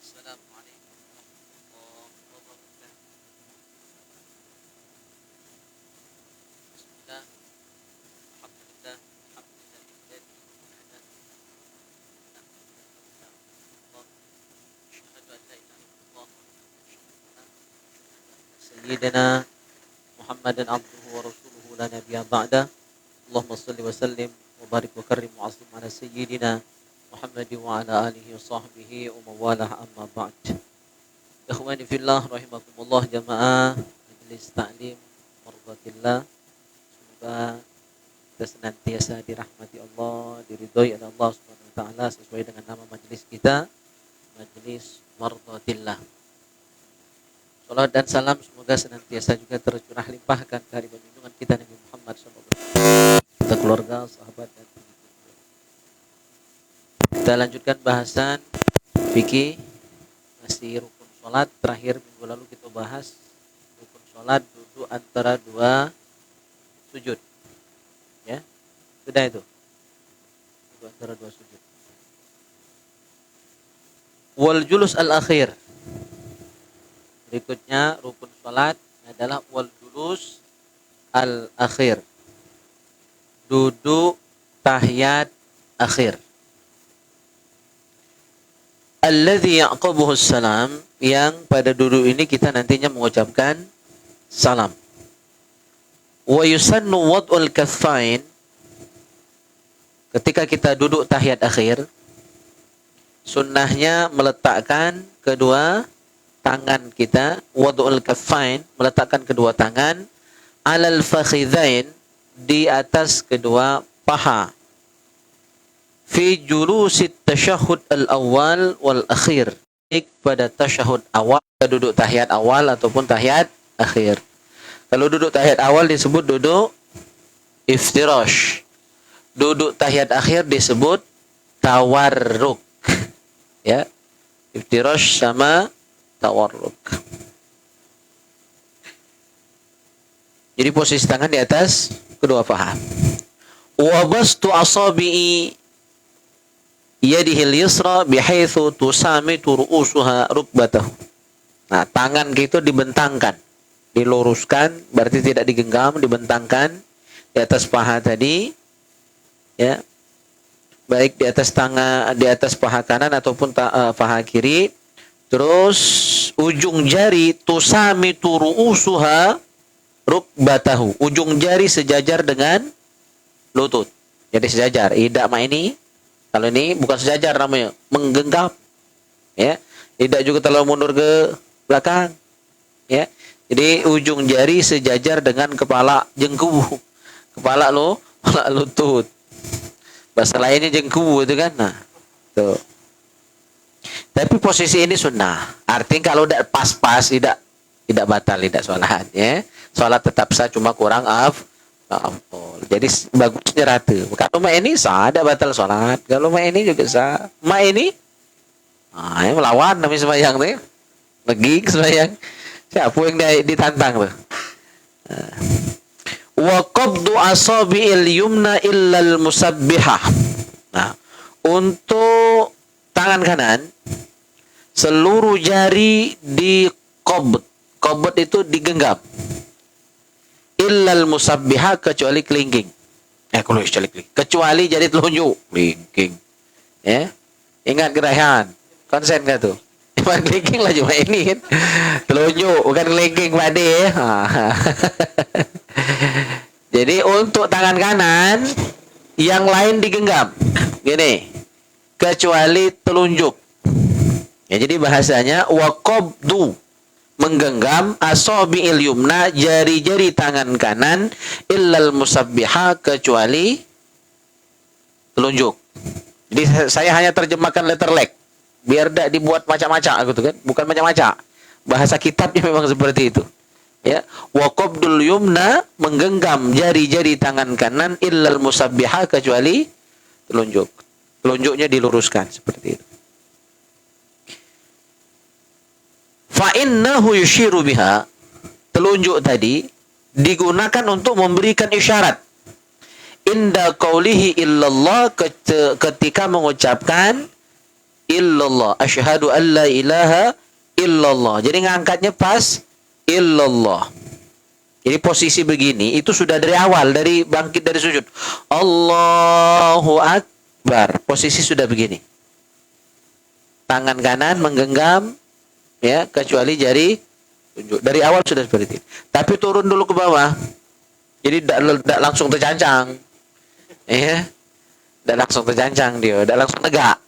Assalamualaikum warahmatullahi wabarakatuh. Bismillah, alhamdulillah, alhamdulillah, asyhadu an la ilaha illallah sayyidina Muhammadan abduhu wa rasuluhu la nabiyya ba'da. Allahumma shalli wa sallim wa barik wa karrim wa azim ala sayyidina Muhammadin wa ala alihi wa sahbihi wa mawalah amma ba'd. Ikhwani fillah rahimakumullah jamaah Majelis Ta'lim Mardatillah. Semoga kita senantiasa dirahmati Allah, diridhoi oleh Allah Subhanahu wa taala sesuai dengan nama majelis kita, Majelis Mardatillah. Salam dan salam semoga senantiasa juga tercurah limpahkan ke hari junjungan kita Nabi Muhammad SAW, kita keluarga, sahabat dan pengikutnya. Kita lanjutkan bahasan fikih masih rukun sholat. Terakhir minggu lalu kita bahas rukun sholat duduk antara dua sujud, ya sudah itu, duduk antara dua sujud. Wal julus al akhir, berikutnya rukun sholat adalah wal julus al akhir, duduk tahiyat akhir. Alladzi ya'qubuhu salam, yang pada duduk ini kita nantinya mengucapkan salam. Wa yusannu wad'ul kaffain, ketika kita duduk tahiyat akhir, sunnahnya meletakkan kedua tangan kita, wad'ul kaffain, meletakkan kedua tangan, alal fakhidhain, di atas kedua paha, fi julusit tasyahud al-awwal wal akhir, pada tasyahud awal, duduk tahiyat awal ataupun tahiyat akhir. Kalau duduk tahiyat awal disebut duduk iftirash, duduk tahiyat akhir disebut tawarruk, ya, iftirash sama tawarruk. Jadi posisi tangan di atas kedua paha. Wa bastu asabi'i yadihil yusra bihaitsu tusamitu ru'usuha rukbatahu. Nah, tangan gitu dibentangkan, diluruskan, berarti tidak digenggam, dibentangkan di atas paha tadi, ya. Baik di atas tangan, di atas paha kanan ataupun paha kiri. Terus ujung jari tusamitu ru'usuha rukbatahu, ujung jari sejajar dengan lutut. Jadi sejajar, tidak ma ini. Kalau ini bukan sejajar namanya, menggenggam, ya. Tidak juga terlalu mundur ke belakang, ya. Jadi ujung jari sejajar dengan kepala jengku, kepala lutut. Bahasa lainnya jengku itu kan. Nah, tuh. Tapi posisi ini sunnah. Artinya kalau tidak pas-pas, tidak batal, tidak sholat, ya. Sholat tetap sah, cuma kurang jadi bagusnya rata. Kalau mak ini sah, ada batal sholat. Kalau mak ini juga sah. Mak ini, ini melawan namanya sembahyang tuh. Lagi sembahyang. Siapa yang ditantang tuh? Wa qabdu asabi'il yumna illal musabbihah. Nah, untuk tangan kanan, seluruh jari di qabd. Qabd itu digenggam. Illal musabbihah, kecuali kelingking. Kecuali jari telunjuk, kelingking. Ya. Ingat gerahan. Konsen enggak tuh? Cuma kelingking lah cuma ini kan. Telunjuk, bukan kelingking pade. Jadi untuk tangan kanan, yang lain digenggam. Gini. Kecuali telunjuk. Ya, jadi bahasanya wa qabdu, menggenggam, asabi'il yumna, jari-jari tangan kanan, illal musabbiha, kecuali telunjuk. Jadi saya hanya terjemahkan letter leg biar tidak dibuat macam-macam gitu kan, bukan macam-macam. Bahasa kitabnya memang seperti itu, ya. Wa qabdul yumna, menggenggam jari-jari tangan kanan, illal musabbiha, kecuali telunjuk. Telunjuknya diluruskan seperti itu. Fa innahu yushiru biha, telunjuk tadi digunakan untuk memberikan isyarat. Inda qaulihi illallah, ketika mengucapkan illallah. Asyhadu an la ilaha illallah. Jadi ngangkatnya pas illallah. Jadi posisi begini itu sudah dari awal, dari bangkit dari sujud. Allahu Akbar. Posisi sudah begini. Tangan kanan menggenggam, ya, kecuali jari tunjuk. Dari awal sudah seperti itu. Tapi turun dulu ke bawah. Jadi tidak langsung tercancang. Ya. Tidak langsung tercancang dia, tidak langsung tegak.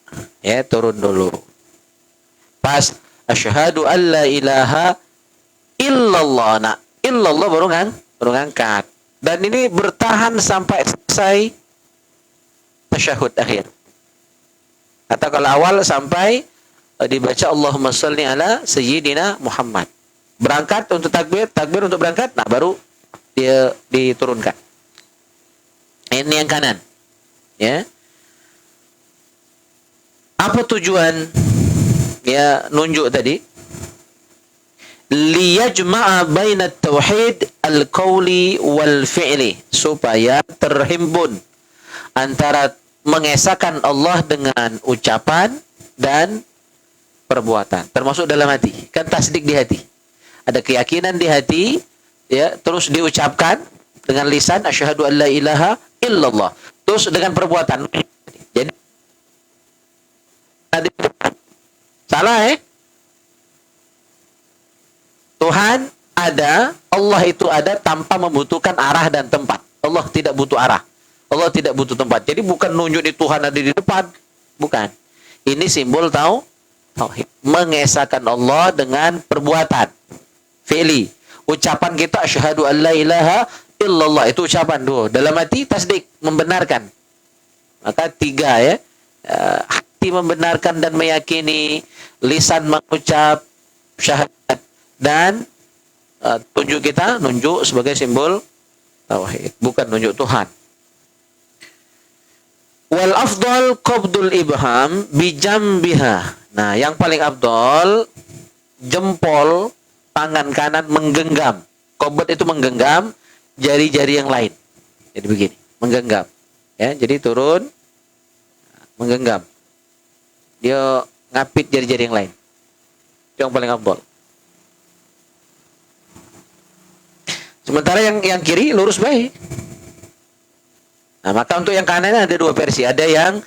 Ya, turun dulu. Pas asyhadu an la ilaha illallah. Nah, illallah baru ngangkat. Dan ini bertahan sampai selesai tasyahud akhir. Atau kalau awal sampai dibaca Allahumma shalli ala sayyidina Muhammad. Berangkat untuk takbir untuk berangkat, nah baru dia diturunkan. Ini yang kanan. Ya. Apa tujuan ya nunjuk tadi? Liyajma'a baina tauhid al-qauli wal fi'li, supaya terhimpun antara mengesahkan Allah dengan ucapan dan perbuatan, termasuk dalam hati. Kan tasdik di hati. Ada keyakinan di hati, ya, terus diucapkan dengan lisan asyhadu an la ilaha illallah. Terus dengan perbuatan. Jadi salah, Tuhan ada, Allah itu ada tanpa membutuhkan arah dan tempat. Allah tidak butuh arah. Allah tidak butuh tempat. Jadi bukan nunjuk di Tuhan ada di depan. Bukan. Ini simbol tauhid. Mengesahkan Allah dengan perbuatan. Fi'li. Ucapan kita asyhadu an la ilaha illallah. Itu ucapan dulu. Dalam hati tasdik. Membenarkan. Maka 3 ya. Hati membenarkan dan meyakini. Lisan mengucap syahadat. Dan tunjuk kita nunjuk sebagai simbol tauhid, bukan nunjuk Tuhan. Wal afdal qabdul ibham bijambiha. Nah, yang paling afdal jempol tangan kanan menggenggam. Qabd itu menggenggam jari-jari yang lain. Jadi begini, menggenggam. Ya, jadi turun menggenggam. Dia ngapit jari-jari yang lain. Itu yang paling afdal. Sementara yang kiri lurus baik. Nah, maka untuk yang kanan ada 2 versi. Ada yang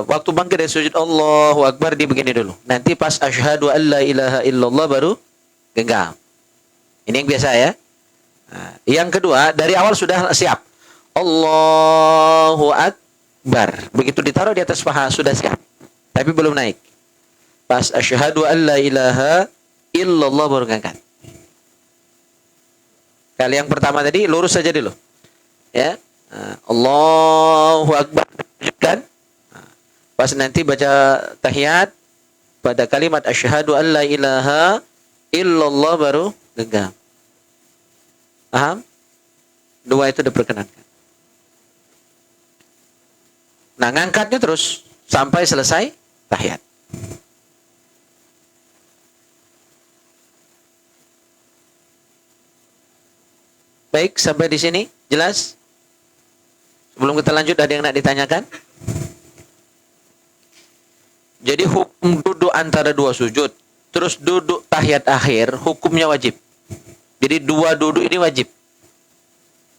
waktu bangkit dari sujud Allahu Akbar dia begini dulu. Nanti pas asyhadu an la ilaha illallah baru genggam. Ini yang biasa ya. Nah, yang kedua dari awal sudah siap. Allahu Akbar. Begitu ditaruh di atas paha sudah siap. Tapi belum naik. Pas asyhadu an la ilaha illallah baru ngangkat. Kali yang pertama tadi lurus saja dulu. Ya. Allahu Akbar. Kan? Pas nanti baca tahiyat pada kalimat asyhadu an la ilaha illallah baru genggam. Paham? 2 itu diperkenankan. Nah, ngangkatnya terus sampai selesai tahiyat. Baik, sampai di sini jelas? Sebelum kita lanjut, ada yang nak ditanyakan? Jadi hukum duduk antara 2 sujud, terus duduk tahiyat akhir, hukumnya wajib. Jadi 2 duduk ini wajib.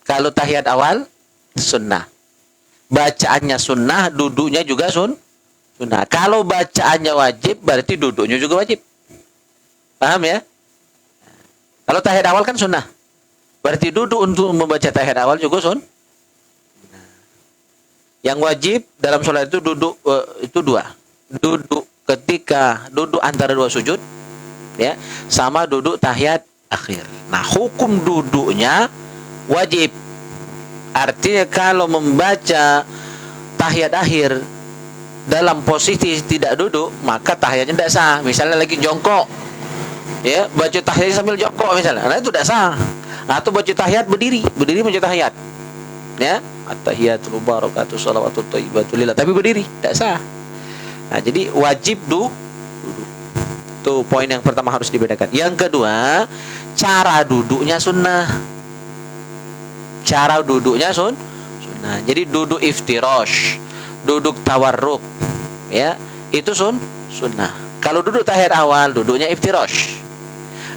Kalau tahiyat awal, sunnah. Bacaannya sunnah, duduknya juga sunnah. Kalau bacaannya wajib, berarti duduknya juga wajib. Paham ya? Kalau tahiyat awal kan sunnah. Berarti duduk untuk membaca tahiyat awal juga Yang wajib dalam sholat itu duduk itu 2. Duduk ketika duduk antara 2 sujud, ya, sama duduk tahiyat akhir. Nah, hukum duduknya wajib. Artinya kalau membaca tahiyat akhir dalam posisi tidak duduk, maka tahiyatnya tidak sah. Misalnya lagi jongkok, ya, baca tahiyat sambil jongkok misalnya, nah itu tidak sah. Atau baca tahiyat berdiri baca tahiyat. Ya, at-tahiyatul mubarakatuh shalawatut thayyibatul lillah, tapi berdiri, tidak sah. Nah, jadi wajib duduk. Itu poin yang pertama harus dibedakan. Yang kedua, cara duduknya sunnah. Cara duduknya sunnah. Jadi duduk iftirash, duduk tawarruk, ya. itu sunnah. Kalau duduk tahiyat awal, duduknya iftirash.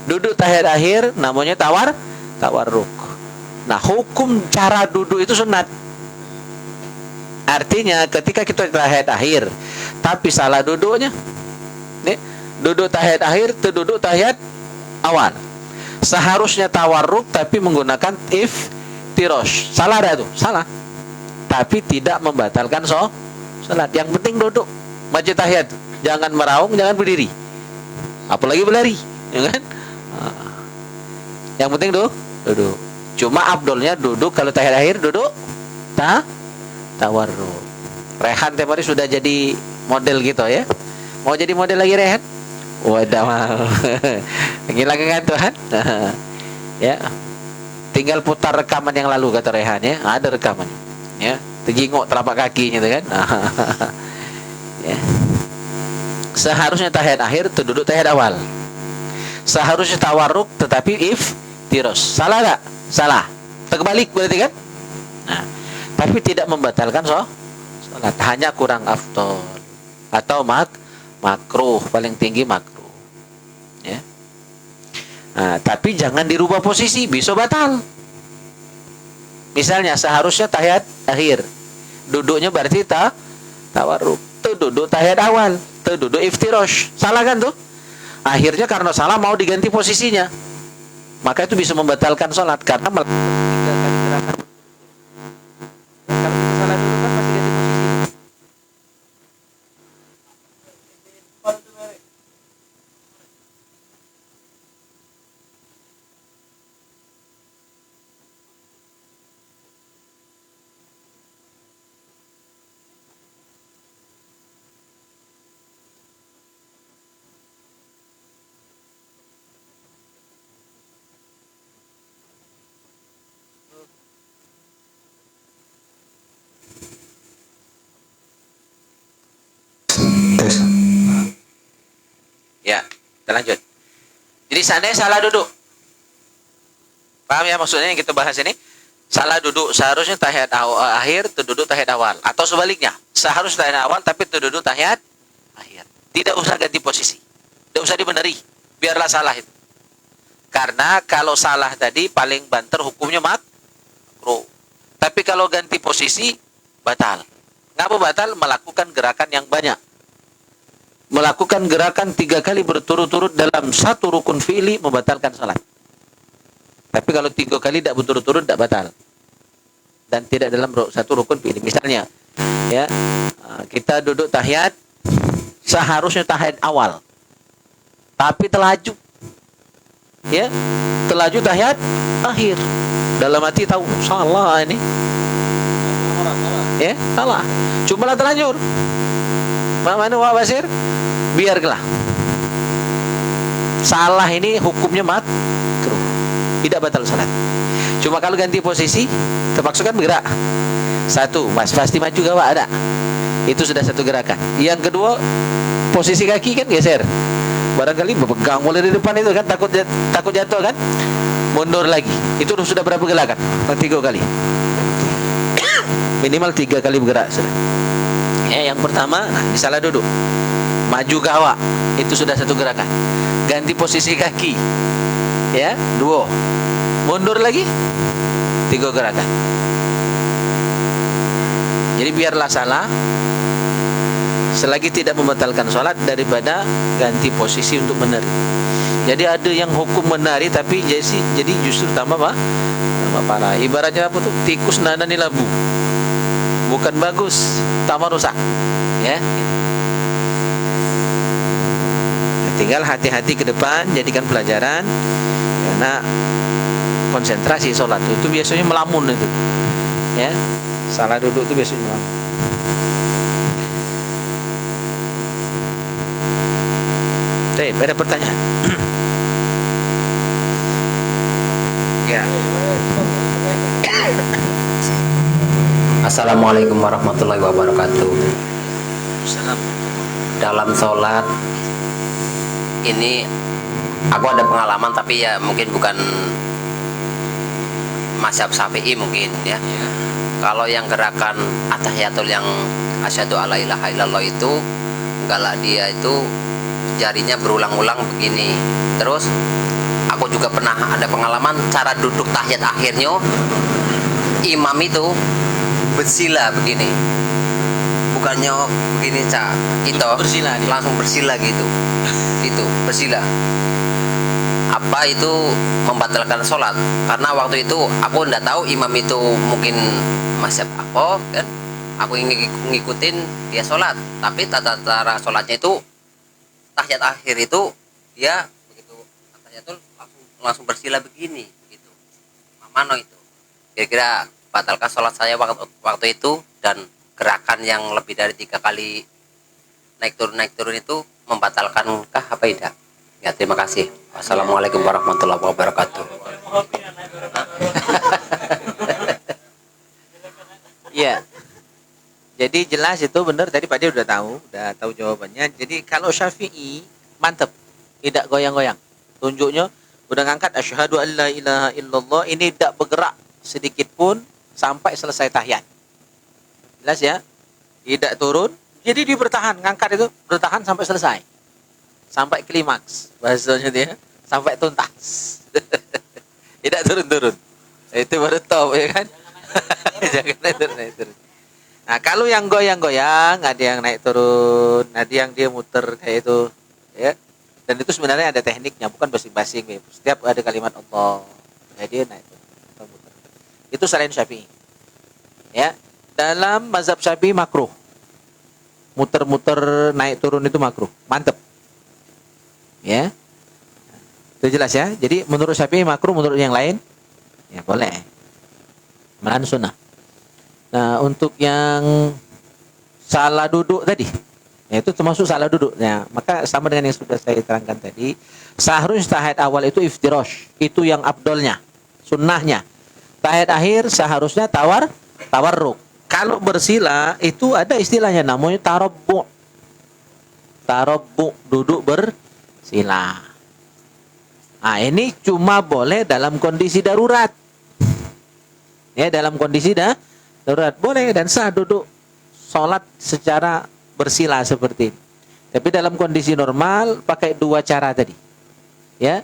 Duduk tahiyat akhir, namanya tawarruk. Nah, hukum cara duduk itu sunat. Artinya ketika kita tahiyat akhir, tapi salah duduknya, nih, duduk tahiyat akhir, duduk tahiyat awal. Seharusnya tawarruk tapi menggunakan iftirash. Salah dah tuh, salah. Tapi tidak membatalkan salat. Yang penting duduk. Maju tahiyat, jangan meraung, jangan berdiri. Apalagi berlari, ya kan? Yang penting duduk. Cuma abdolnya duduk kalau tahiyat akhir duduk tawarruk. Rehan tiap hari sudah jadi model gitu ya. Mau jadi model lagi Rehan? Wadah mau. Ngilang kan Tuhan? Ya. Tinggal putar rekaman yang lalu kata Rehan ya. Ada rekaman. Ya. Terjinguk telapak kakinya tuh kan. Ya. Seharusnya tahiyat akhir duduk tahiyat awal. Seharusnya tawarruk tetapi iftirash. Salah tak? Salah. Terbalik berarti kan? Nah, tapi tidak membatalkan salat, hanya kurang afdol atau makruh, paling tinggi makruh. Ya. Nah, tapi jangan dirubah posisi, bisa batal. Misalnya seharusnya tahiyat akhir, duduknya berarti tawarruk. Duduk tahiyat awal, duduk iftirash. Salah kan tuh? Akhirnya karena salah mau diganti posisinya. Maka itu bisa membatalkan salat karena melakukan 3 kali gerakan. Kalau kita salah dulu kan masih ganti posisi. Ya, kita lanjut. Jadi seandainya salah duduk, paham ya maksudnya yang kita bahas ini? Salah duduk, seharusnya tahiyat akhir, duduk tahiyat awal. Atau sebaliknya, seharusnya tahiyat awal tapi duduk tahiyat akhir. Tidak usah ganti posisi, tidak usah dibeneri, biarlah salah itu. Karena kalau salah tadi paling banter hukumnya makruh. Tapi kalau ganti posisi batal. Ngapa batal? Melakukan gerakan yang banyak. Melakukan gerakan 3 kali berturut-turut dalam satu rukun fi'li membatalkan salat. Tapi kalau 3 kali tidak berturut-turut tidak batal. Dan tidak dalam satu rukun fi'li. Misalnya, ya, kita duduk tahiyat seharusnya tahiyat awal. Tapi telaju. Ya, telaju tahiyat akhir. Dalam hati tahu salah ini. Ya, salah. Cuma terlanjur. Mana Wak Basir? Biarlah. Salah ini hukumnya makruh. Tidak batal salat. Cuma kalau ganti posisi, terpaksa kan bergerak. Satu, pasti maju gawak ada. Itu sudah satu gerakan. Yang kedua, posisi kaki kan geser. Barangkali berpegang mulai di depan itu kan takut jatuh kan? Mundur lagi. Itu sudah berapa gerakan? 3 kali. Minimal 3 kali bergerak sudah. Ya, yang pertama, salah duduk, maju gawak, itu sudah satu gerakan. Ganti posisi kaki, ya, 2. Mundur lagi, 3 gerakan. Jadi biarlah salah, selagi tidak membatalkan sholat daripada ganti posisi untuk menari. Jadi ada yang hukum menari tapi jadi justru tambah parah. Ibaratnya apa tuh? Tikus nanani labu. Bukan bagus, tambah rusak. Ya. Tinggal hati-hati ke depan, jadikan pelajaran. Karena konsentrasi sholat itu biasanya melamun itu. Ya. Salah duduk itu biasanya melamun. Baik, ada pertanyaan? Ya. Assalamualaikum warahmatullahi wabarakatuh. Salam. Dalam sholat ini aku ada pengalaman tapi ya mungkin bukan mazhab Syafi'i mungkin ya. Kalau yang gerakan atahiyatul yang asyhadu alla ilaha illallah itu kalau dia itu jarinya berulang-ulang begini. Terus aku juga pernah ada pengalaman cara duduk tahiyat akhirnya imam itu bersila begini, bukannya begini cak itu bersila dia. langsung bersila gitu. Itu bersila apa itu membatalkan sholat, karena waktu itu aku nggak tahu imam itu mungkin mazhab apa kan, aku ngikutin dia sholat, tapi tata cara sholatnya itu tahiyat akhir itu dia begitu tahiyat itu langsung bersila begini gitu. Mamano itu kira-kira batalkan sholat saya waktu itu, dan gerakan yang lebih dari 3 kali naik turun itu membatalkankah apa tidak? Ya, terima kasih. Wassalamualaikum warahmatullahi wabarakatuh. Iya. Jadi jelas itu benar, tadi Pak Dia udah tahu jawabannya. Jadi kalau Syafi'i mantep, tidak goyang-goyang. Tunjuknya udah ngangkat asyhadu an la ilaha illallah, ini tidak bergerak sedikit pun sampai selesai tahiyat. Jelas ya? Tidak turun. Jadi dia bertahan, ngangkat itu bertahan sampai selesai. Sampai klimaks. Bahasanya dia sampai tuntas. Tidak turun-turun. Itu baru top ya kan? Jangan naik turun. Nah, kalau yang goyang-goyang, ada yang naik turun, ada yang dia muter kayak itu, ya. Dan itu sebenarnya ada tekniknya, bukan basing-basing. Ya. Setiap ada kalimat Allah, ya dia naik turun, muter. Itu selain Syafi'i. Ya, dalam mazhab Syafi'i makruh. Muter-muter naik turun itu makruh. Mantep. Ya. Itu jelas ya. Jadi menurut Syafi'i makruh, menurut yang lain ya boleh. Malahan sunnah. Nah, untuk yang salah duduk tadi, ya itu termasuk salah duduk. Nah, maka sama dengan yang sudah saya terangkan tadi, seharusnya tahiyat awal itu iftirash, itu yang afdolnya, sunnahnya. Tahiyat akhir seharusnya tawarruk. Kalau bersila itu ada istilahnya namanya tarabbu. Tarabbu, duduk bersila. Nah, ini cuma boleh dalam kondisi darurat. Ya, dalam kondisi darurat boleh dan sah duduk sholat secara bersila seperti ini. Tapi dalam kondisi normal pakai 2 cara tadi. Ya.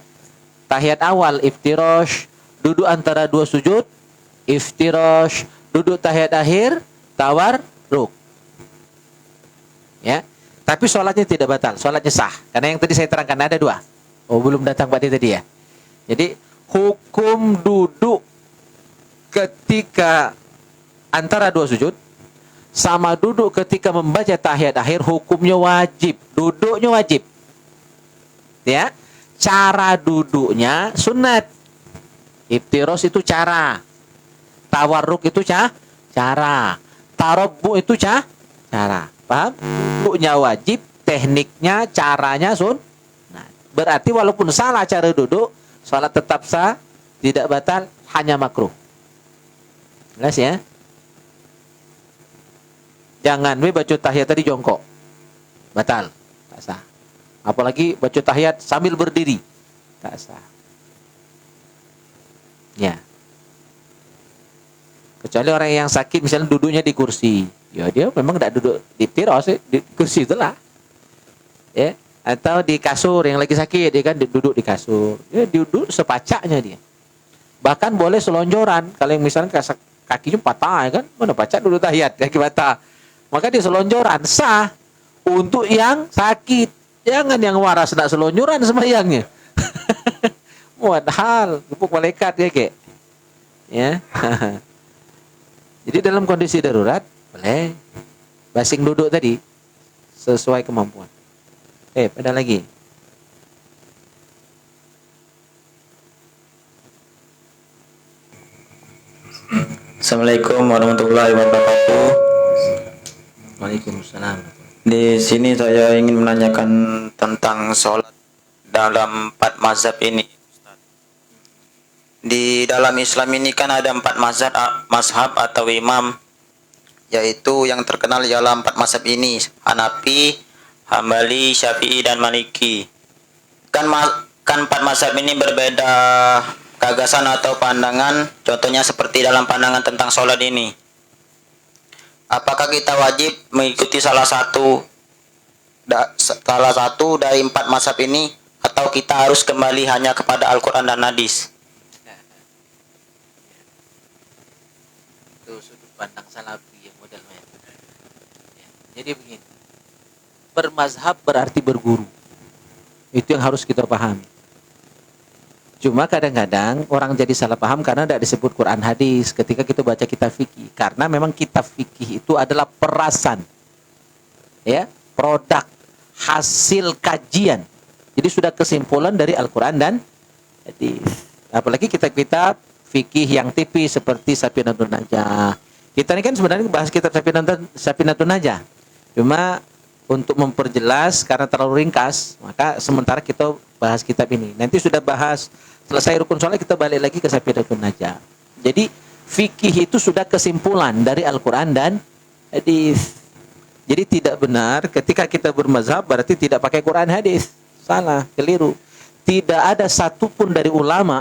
Tahiyat awal iftirash, duduk antara 2 sujud, iftirash, duduk tahiyat akhir, tawarruk. Ya. Tapi sholatnya tidak batal, sholatnya sah. Karena yang tadi saya terangkan ada 2. Oh, belum datang Pak tadi ya. Jadi hukum duduk ketika antara 2 sujud sama duduk ketika membaca tahiyat akhir hukumnya wajib, duduknya wajib. Ya. Cara duduknya sunat. Iftiros itu cara. Tawarruk itu cara. Tarabbu itu cara. Paham? Duduknya wajib, tekniknya, caranya sunat. Berarti walaupun salah cara duduk, salat tetap sah, tidak batal, hanya makruh. Jelas ya? Jangan baca tahiyat tadi jongkok. Batal. Tak sah. Apalagi baca tahiyat sambil berdiri. Tak sah. Ya. Kecuali orang yang sakit misalnya duduknya di kursi. Ya dia memang tidak duduk di tiros, di kursi itulah. Ya. Atau di kasur yang lagi sakit, dia kan duduk di kasur. Ya duduk sepacaknya dia. Bahkan boleh selonjoran. Kalau yang misalnya kakinya patah, ya kan? Mana baca dulu tahiyat, kaki patah. Maka dia selonjoran, sah. Untuk yang sakit. Jangan yang waras, nak selonjoran sembahyangnya. Padahal, gepuk malaikat ya, kek. Ya. Jadi dalam kondisi darurat, boleh. Basing duduk tadi, sesuai kemampuan. Ada lagi. Assalamualaikum warahmatullahi wabarakatuh. Waalaikumsalam. Di sini saya ingin menanyakan tentang sholat dalam 4 mazhab ini. Di dalam Islam ini kan ada 4 mazhab atau imam, yaitu yang terkenal ialah 4 mazhab ini, Hanafi, Hambali, Syafi'i, dan Maliki. Kan 4 mazhab ini berbeda gagasan atau pandangan, contohnya seperti dalam pandangan tentang sholat ini. Apakah kita wajib mengikuti salah satu salah satu dari 4 mazhab ini, atau kita harus kembali hanya kepada Al-Quran dan hadis? Itu sudut pandang salafi yang modelnya. Ya. Jadi begini, bermazhab berarti berguru. Itu yang harus kita pahami. Cuma kadang-kadang orang jadi salah paham karena tidak disebut Quran hadis ketika kita baca kitab fikih. Karena memang kitab fikih itu adalah perasan, ya, produk hasil kajian. Jadi sudah kesimpulan dari Al-Quran dan hadis. Apalagi kitab-kitab fikih yang tipis seperti Safinatun Najah. Kita ini kan sebenarnya bahas kitab Safinatun Najah. Cuma untuk memperjelas karena terlalu ringkas, maka sementara kita bahas kitab ini. Nanti sudah bahas selesai rukun sholat, kita balik lagi ke Safinatun Najah. Jadi fikih itu sudah kesimpulan dari Al-Quran dan hadis. Jadi tidak benar ketika kita bermazhab berarti tidak pakai Quran hadis. Salah, keliru. Tidak ada satupun dari ulama,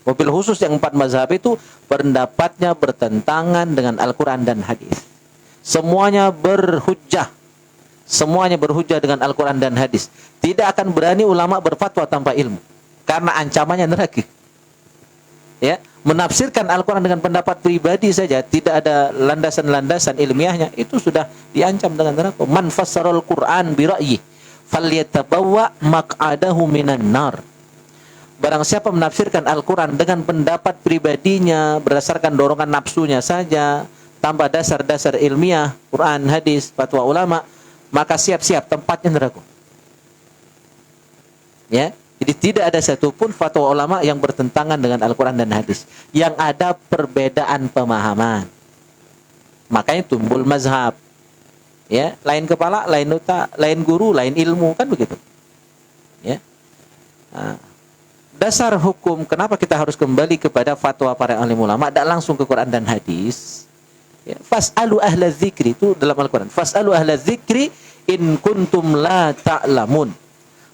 mobil khusus yang 4 mazhab itu, pendapatnya bertentangan dengan Al-Quran dan hadis. Semuanya berhujjah. Semuanya berhujjah dengan Al-Quran dan hadis. Tidak akan berani ulama berfatwa tanpa ilmu. Karena ancamannya neraka. Ya, menafsirkan Al-Quran dengan pendapat pribadi saja, tidak ada landasan-landasan ilmiahnya, itu sudah diancam dengan neraka. Man fassaral Quran bi ra'yi falyatabawwa maq'adahu minan nar. Barang siapa menafsirkan Al-Quran dengan pendapat pribadinya berdasarkan dorongan nafsunya saja, tanpa dasar-dasar ilmiah, Quran, hadis, fatwa ulama, maka siap-siap tempatnya neraka. Ya, jadi tidak ada satupun fatwa ulama yang bertentangan dengan Al-Quran dan hadis. Yang ada perbedaan pemahaman. Makanya tumbul mazhab. Ya, lain kepala, lain otak, lain guru, lain ilmu, kan begitu. Ya. Nah, dasar hukum kenapa kita harus kembali kepada fatwa para alim ulama, tidak langsung ke Quran dan hadis. Ya, fas'alu ahla dzikri, itu dalam Al-Quran. Fas'alu ahla dzikri in kuntum la ta'lamun.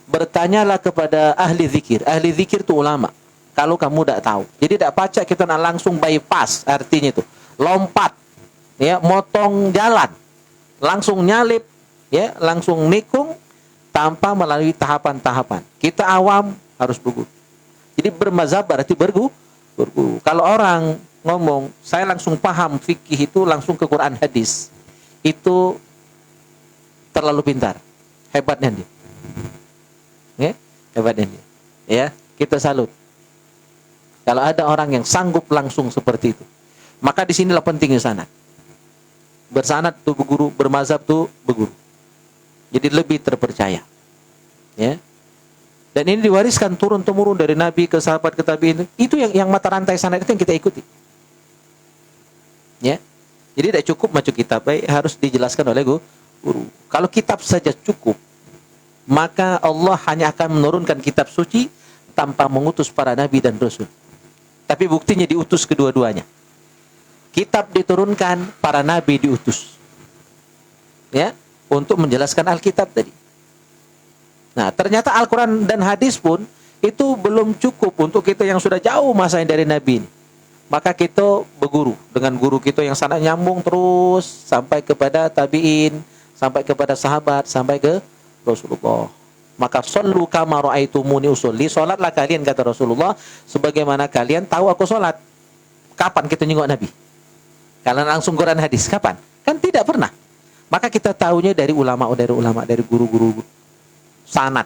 Bertanyalah kepada ahli zikir. Ahli zikir itu ulama. Kalau kamu tidak tahu. Jadi tidak pacak kita nak langsung bypass, artinya itu lompat, ya, motong jalan, langsung nyalip, ya, langsung nikung tanpa melalui tahapan-tahapan. Kita awam harus berguru. Jadi bermazhab berarti berguru. Kalau orang ngomong, saya langsung paham fikih itu langsung ke Quran hadis, itu terlalu pintar. Hebatnya dia. Ya, hebatnya dia. Ya, kita salut. Kalau ada orang yang sanggup langsung seperti itu, maka di sinilah pentingnya sanad. Bersanad tuh berguru, bermazhab tuh berguru. Jadi lebih terpercaya. Ya. Dan ini diwariskan turun-temurun dari Nabi ke sahabat ke tabi'in. Itu yang mata rantai sanad itu yang kita ikuti. Ya. Jadi tidak cukup baca kitab, harus dijelaskan oleh guru. Kalau kitab saja cukup, maka Allah hanya akan menurunkan kitab suci tanpa mengutus para nabi dan rasul. Tapi buktinya diutus kedua-duanya. Kitab diturunkan, para nabi diutus. Ya, untuk menjelaskan Alkitab tadi. Nah, ternyata Al-Quran dan hadis pun itu belum cukup untuk kita yang sudah jauh masa dari nabi ini. Maka kita berguru dengan guru kita yang sangat nyambung terus sampai kepada tabi'in, sampai kepada sahabat, sampai ke Rasulullah. Maka sallu kama ra'aitumuni usolli, salatlah kalian kata Rasulullah sebagaimana kalian tahu aku salat. Kapan kita nyengok Nabi? Kalian langsung Quran hadis, kapan? Kan tidak pernah. Maka kita tahunya dari ulama, dari guru-guru sanad,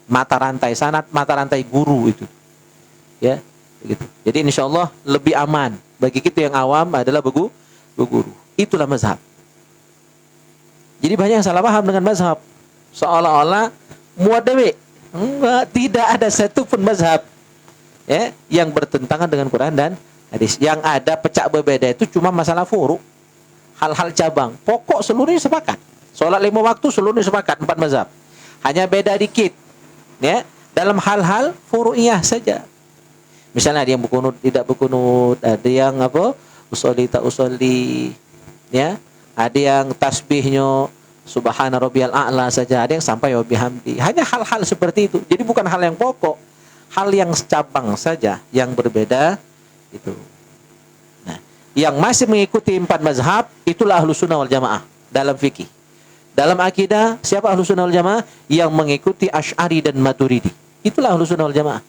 mata rantai sanad, mata rantai guru itu. Ya, begitu. Jadi insyaallah lebih aman bagi kita yang awam adalah berguru. Itulah mazhab. Jadi banyak yang salah paham dengan mazhab. Seolah-olah muadawi. Enggak, tidak ada satupun mazhab, ya, yang bertentangan dengan Quran dan hadis. Yang ada pecah berbeda itu cuma masalah furu', hal-hal cabang. Pokok seluruhnya sepakat. Sholat 5 waktu seluruhnya sepakat 4 mazhab. Hanya beda dikit, ya, dalam hal-hal furu'iyah saja. Misalnya ada yang berkunut, tidak berkunut, ada yang apa? Usolli tak usolli, ya. Ada yang tasbihnya subhana rabbiyal a'la saja, ada yang sampai wa bihamdi. Hanya hal-hal seperti itu. Jadi bukan hal yang pokok, hal yang cabang saja yang berbeda itu. Nah, yang masih mengikuti 4 mazhab itulah Ahlus Sunnah wal Jamaah dalam fikih. Dalam akidah, siapa Ahlus Sunnah wal Jamaah? Yang mengikuti Asy'ari dan Maturidi. Itulah Ahlus Sunnah wal Jamaah.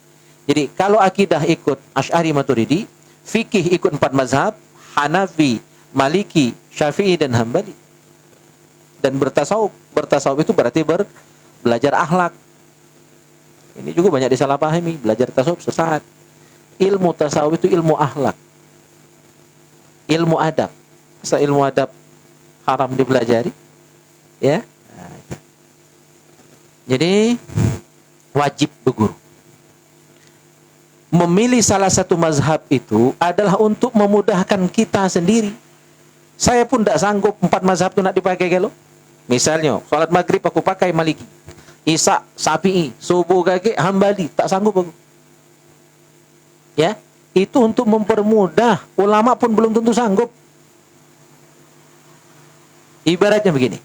Jadi kalau akidah ikut Asy'ari Maturidi, fikih ikut 4 mazhab, Hanafi, Maliki, Syafi'i dan Hambali. Dan bertasawuf itu berarti belajar akhlak. Ini juga banyak disalahpahami, belajar tasawuf sesat. Ilmu tasawuf itu ilmu akhlak. Ilmu adab. Masa ilmu adab haram dipelajari? Ya. Jadi wajib berguru. Memilih salah satu mazhab itu adalah untuk memudahkan kita sendiri. Saya pun tidak sanggup 4 mazhab itu nak dipakai kalau. Misalnya, salat maghrib aku pakai Maliki, Isya Syafi'i, subuh kaki Hambali, tak sanggup aku. Ya, itu untuk mempermudah. Ulama pun belum tentu sanggup. Ibaratnya begini.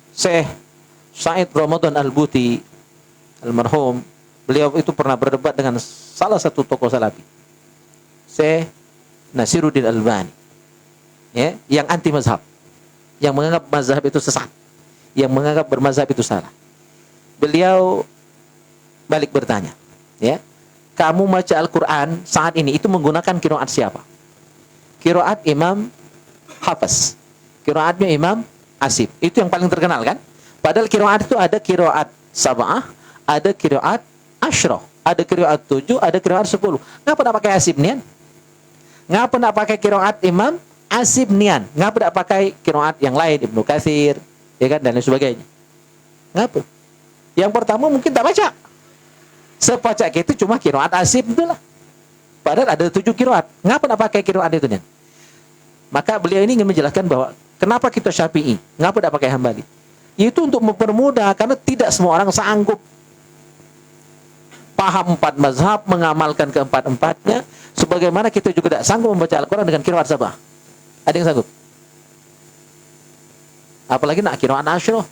Syekh Said Ramadan Al-Buti almarhum, beliau itu pernah berdebat dengan salah satu tokoh salafi, Syekh Nasiruddin Albani, ya, yang anti mazhab, yang menganggap mazhab itu sesat, yang menganggap bermazhab itu salah. Beliau balik bertanya, ya, kamu baca Al-Quran saat ini itu menggunakan qiraat siapa? Qiraat Imam Hafiz, qiraatnya Imam Asif, itu yang paling terkenal kan? Padahal qiraat itu ada qiraat sab'ah, ada qiraat asyrah, ada qiraat 7, ada qiraat 10. Ngapa nak pakai Asif nian? Ngapa nak pakai qiraat Imam Asif nian? Ngapa nak pakai qiraat yang lain, Ibnu Katsir, ya kan, dan lain sebagainya? Ngapa? Yang pertama mungkin tak baca. Sepacak itu cuma qiraat Asif itulah. Padahal ada 7 qiraat. Ngapa nak pakai qiraat itu nian? Maka beliau ini ingin menjelaskan bahwa kenapa kita Syafi'i, ngapa tak pakai Hambali? Itu untuk mempermudah, karena tidak semua orang sanggup paham 4 mazhab, mengamalkan keempat-empatnya, sebagaimana kita juga tidak sanggup membaca Al-Quran dengan qiraat sabah. Ada yang sanggup? Apalagi nak qiraat asyrah.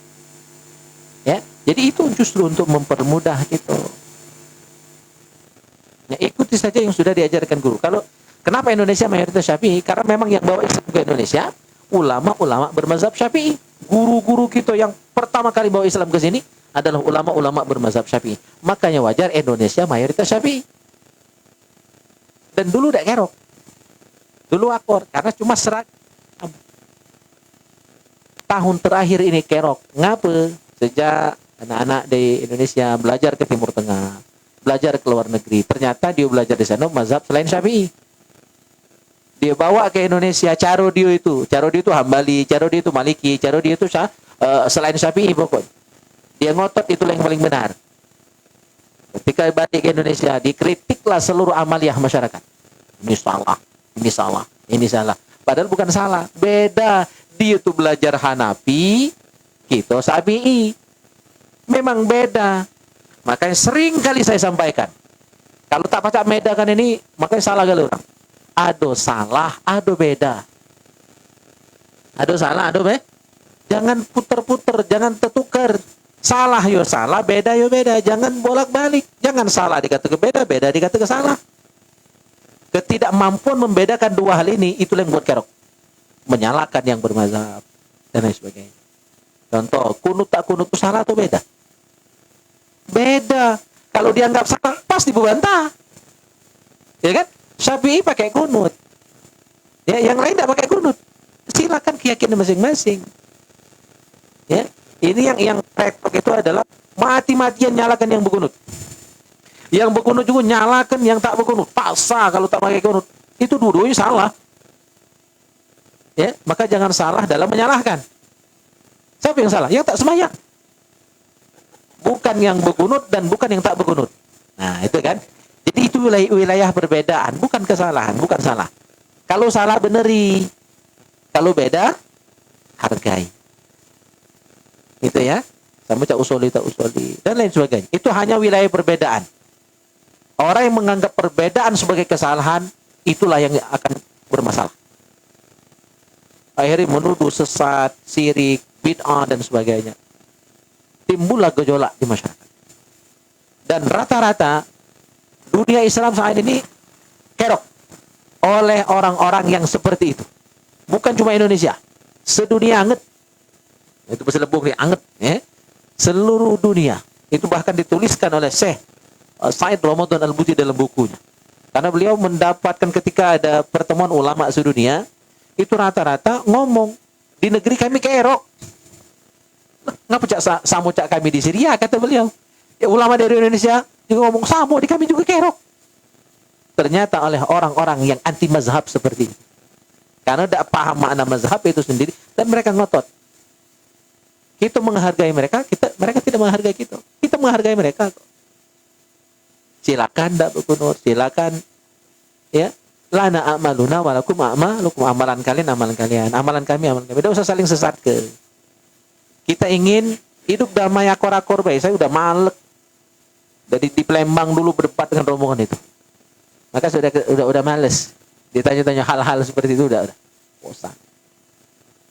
Ya, jadi itu justru untuk mempermudah itu. Ya, ikuti saja yang sudah diajarkan guru. Kalau kenapa Indonesia mayoritas Syafi'i? Karena memang yang bawa Islam ke Indonesia ulama-ulama bermazhab Syafi'i. Guru-guru kita yang pertama kali bawa Islam ke sini adalah ulama-ulama bermazhab Syafi'i. Makanya wajar Indonesia mayoritas Syafi'i. Dan dulu tidak kerok. Dulu akor, karena cuma serak. Tahun terakhir ini kerok. Ngapa? Sejak anak-anak di Indonesia belajar ke Timur Tengah, belajar ke luar negeri, ternyata dia belajar di sana mazhab selain Syafi'i. Dia bawa ke Indonesia, caro dia itu Hambali, caro dia itu Maliki, caro dia itu selain Syafi'i pokoknya. Dia ngotot itulah yang paling benar. Ketika balik ke Indonesia, dikritiklah seluruh amaliyah masyarakat. Ini salah, ini salah, ini salah. Padahal bukan salah, beda. Dia itu belajar Hanafi, kita Syafi'i. Memang beda. Makanya sering kali saya sampaikan, kalau tak baca bedakan ini, makanya salah kali orang. Ado salah, ado beda. Ado salah, ado beda. Jangan puter-puter, jangan tertukar. Salah yo salah, beda yo beda. Jangan bolak-balik. Jangan salah dikatakan beda, beda dikatakan salah. Ketidakmampuan membedakan dua hal ini, itulah yang buat kerok. Menyalahkan yang bermazhab dan lain sebagainya. Contoh, kunut tak kunut itu salah atau beda? Beda. Kalau dianggap salah, pasti dibantah. Ya kan? Syafi'i pakai kunut. Ya, yang lain tidak pakai kunut. Silakan keyakinan masing-masing. Ya, ini yang repot itu adalah mati-matian nyalakan yang berkunut. Yang berkunut juga nyalakan yang tak berkunut. Tak sah kalau tak pakai kunut. Itu dua-duanya salah. Ya, maka jangan salah dalam menyalahkan. Siapa yang salah? Yang tak sembahyang. Bukan yang berkunut dan bukan yang tak berkunut. Nah, itu kan. Jadi itu wilayah perbedaan, bukan kesalahan, bukan salah. Kalau salah beneri, kalau beda hargai. Itu ya. Sama cak usuli tak usuli dan lain sebagainya. Itu hanya wilayah perbedaan. Orang yang menganggap perbedaan sebagai kesalahan, itulah yang akan bermasalah. Akhirnya menuduh sesat, syirik, bid'ah dan sebagainya. Timbullah gejolak di masyarakat. Dan rata-rata dunia Islam saat ini kerok oleh orang-orang yang seperti itu. Bukan cuma Indonesia, sedunia anget. Itu selebung ni anget, ya. Seluruh dunia. Itu bahkan dituliskan oleh Syekh Said Ramadan Al-Buti dalam bukunya. Karena beliau mendapatkan ketika ada pertemuan ulama sedunia, itu rata-rata ngomong, di negeri kami kerok. Ngapa cak samo cak kami di Syria, kata beliau. Ya, ulama dari Indonesia juga ngomong samo di kami juga kerok. Ternyata oleh orang-orang yang anti mazhab seperti itu. Karena tidak paham makna mazhab itu sendiri dan mereka ngotot. Kita menghargai mereka, mereka tidak menghargai kita. Kita menghargai mereka. Silakan tidak berkunut, silakan ya. Lana amaluna walakum amalukum, amalan kalian amalan kalian, amalan kami amalan kami. Tidak usah saling sesatkan. Kita ingin hidup damai akor-akor baik. Saya udah malek. Dari di Palembang dulu berdebat dengan rombongan itu. Maka udah males. Ditanya-tanya hal-hal seperti itu udah bosan.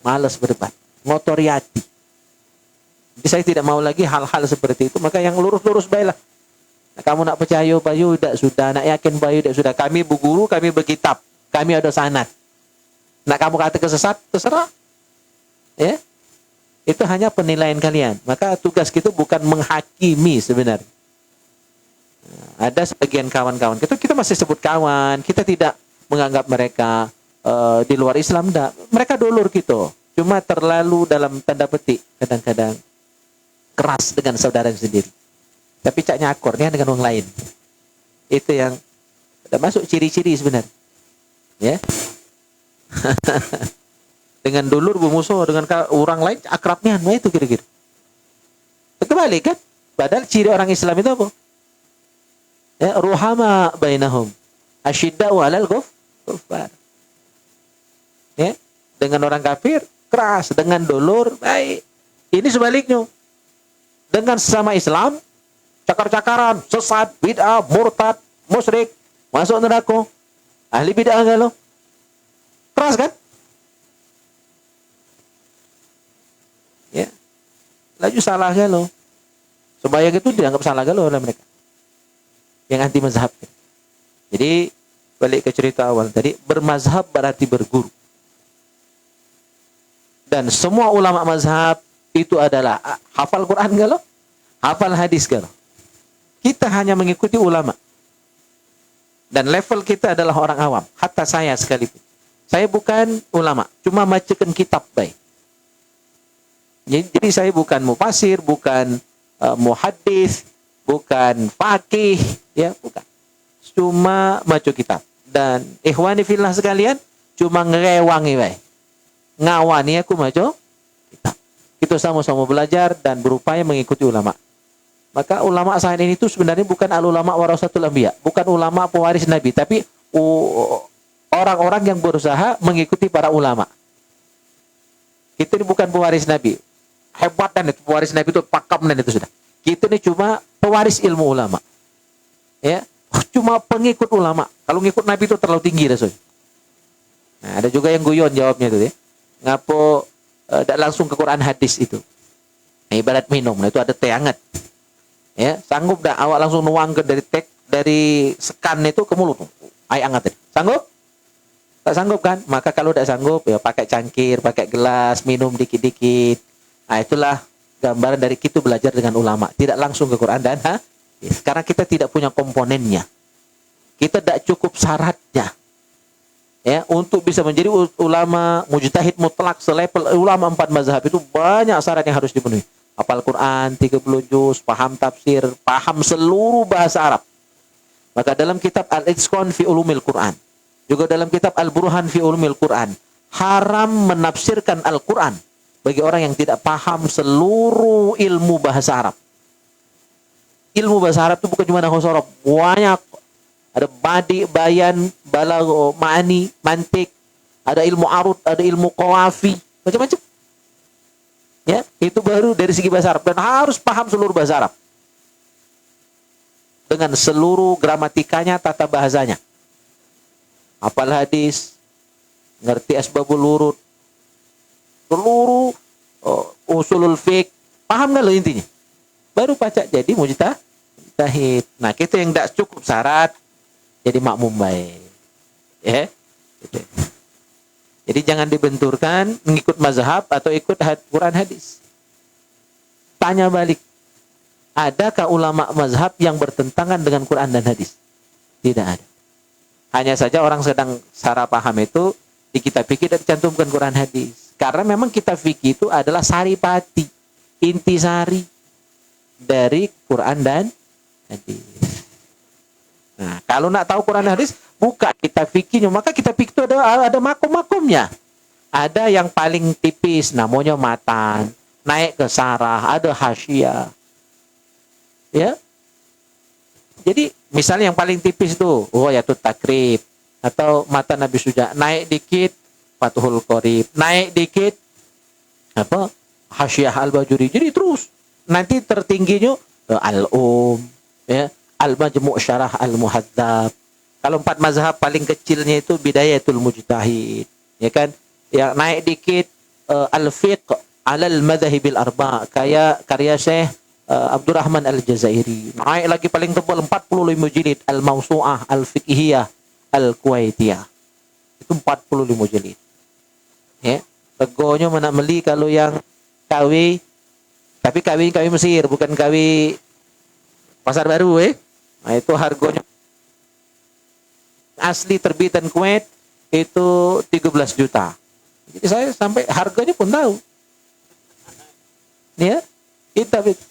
Males berdebat. Ngotori hati. Jadi saya tidak mau lagi hal-hal seperti itu. Maka yang lurus-lurus baiklah. Nah, kamu nak percaya bayu tidak sudah, nak yakin bayu tidak sudah. Kami berguru, kami berkitab, kami ada sanad. Nak kamu kata kesesat, terserah. Ya, itu hanya penilaian kalian. Maka tugas kita bukan menghakimi sebenarnya. Nah, ada sebagian kawan-kawan kita masih sebut kawan, kita tidak menganggap mereka di luar Islam, enggak. Mereka dulur kita. Cuma terlalu dalam tanda petik kadang-kadang keras dengan saudara sendiri. Tapi caknya akornya dengan orang lain. Itu yang sudah masuk ciri-ciri sebenarnya. Ya. Dengan dulur bermusuh dengan orang lain akrabnya, nah itu kira-kira. Kembali kan? Padahal ciri orang Islam itu apa? Ya, ruhama bainahum. Asyidda'u 'alal kuffar. Ya, dengan orang kafir keras, dengan dulur baik. Ini sebaliknya. Dengan sesama Islam cakar-cakaran, sesat, bid'ah, murtad, musyrik, masuk neraka. Ahli bid'ah enggak lo? Keras kan? Ya. Laju salah enggak lo? Sembahyang itu dianggap salah enggak lo oleh mereka? Yang anti mazhab. Jadi balik ke cerita awal tadi, bermazhab berarti berguru. Dan semua ulama mazhab itu adalah hafal Quran enggak lo? Hafal hadis enggak lo? Kita hanya mengikuti ulama. Dan level kita adalah orang awam. Hatta saya sekalipun. Saya bukan ulama. Cuma bacakan kitab baik. Jadi saya bukan mufasir, bukan muhaddis, bukan faqih. Ya, bukan. Cuma baca kitab. Dan ikhwani fillah sekalian, cuma ngerewangi baik. Ngawani aku baca kitab. Kita sama-sama belajar dan berupaya mengikuti ulama. Maka ulama saat ini itu sebenarnya bukan al-ulama warasatul anbiya, bukan ulama pewaris Nabi, tapi orang-orang yang berusaha mengikuti para ulama. Kita ini bukan pewaris Nabi. Hebat dan itu pewaris Nabi itu pakam dan itu sudah. Kita ini cuma pewaris ilmu ulama. Ya, cuma pengikut ulama. Kalau ngikut Nabi itu terlalu tinggi rasanya. Nah, ada juga yang guyon jawabnya itu ya. Ngapo tidak langsung ke Quran hadis itu. Nah, ibarat minum, nah itu ada teh hangat. Ya, sanggup dah awak langsung nuang ke dari sekan itu ke mulut. Air hangat tadi. Sanggup? Tak sanggup kan? Maka kalau tidak sanggup ya pakai cangkir, pakai gelas, minum dikit-dikit. Nah, itulah gambaran dari kita belajar dengan ulama, tidak langsung ke Quran dan hadis. Karena kita tidak punya komponennya. Kita tidak cukup syaratnya. Ya, untuk bisa menjadi ulama mujtahid mutlak selevel ulama 4 mazhab itu banyak syarat yang harus dipenuhi. Hafal Quran 30 juz, paham tafsir, paham seluruh bahasa Arab. Maka dalam kitab Al-Itqan fi Ulumil Quran, juga dalam kitab Al-Burhan fi Ulumil Quran, haram menafsirkan Al-Quran bagi orang yang tidak paham seluruh ilmu bahasa Arab. Ilmu bahasa Arab itu bukan cuma nahwu sorof, banyak. Ada badi, bayan, balagh, ma'ani, mantik, ada ilmu arud, ada ilmu qawafi, macam-macam. Ya, itu baru dari segi bahasa Arab dan harus paham seluruh bahasa Arab. Dengan seluruh gramatikanya, tata bahasanya. Hafal hadis, ngerti asbabul wurud, seluruh usulul fiqh, paham enggak lo intinya? Baru pacak jadi mujtahid. Nah, kita yang tidak cukup syarat jadi makmum baik. Ya. Gitu. Jadi jangan dibenturkan mengikut mazhab atau ikut Quran hadis. Tanya balik, adakah ulama mazhab yang bertentangan dengan Quran dan hadis? Tidak ada. Hanya saja orang sedang salah paham itu di kitab fikih tidak dicantumkan Quran hadis. Karena memang kitab fikih itu adalah saripati, intisari dari Quran dan hadis. Nah, kalau nak tahu Quran hadis, buka kitab fikihnya. Maka kitab fikih itu ada makom-makomnya. Ada yang paling tipis, namanya matan, naik ke sarah, ada hasyiah. Ya. Jadi misalnya yang paling tipis itu Ruwayatul Takrib atau matan Nabi Suja, naik dikit Fathul Qorib, naik dikit apa? Hasyiah Al-Bajuri. Jadi terus nanti tertingginya ya, Al-Majmu' Syarah Al-Muhadzab. Kalau 4 mazhab paling kecilnya itu Bidayatul Mujtahid, ya kan? Yang naik dikit Al-Fiqh Alal Madhahibil Arba' kayak karya Syekh Abdurrahman Al-Jazairi. Naik lagi paling tebal 45 jilid Al-Mawsu'ah Al-Fiqhiyah Al-Kuwaitiyah. Itu 45 jilid. Ya. Regonya mana beli kalau yang KW, tapi KW Mesir, bukan KW Pasar Baru, Nah, itu harganya asli terbitan Kuwait itu 13 juta. Jadi saya sampai harganya pun tahu. Ya, kitab itu.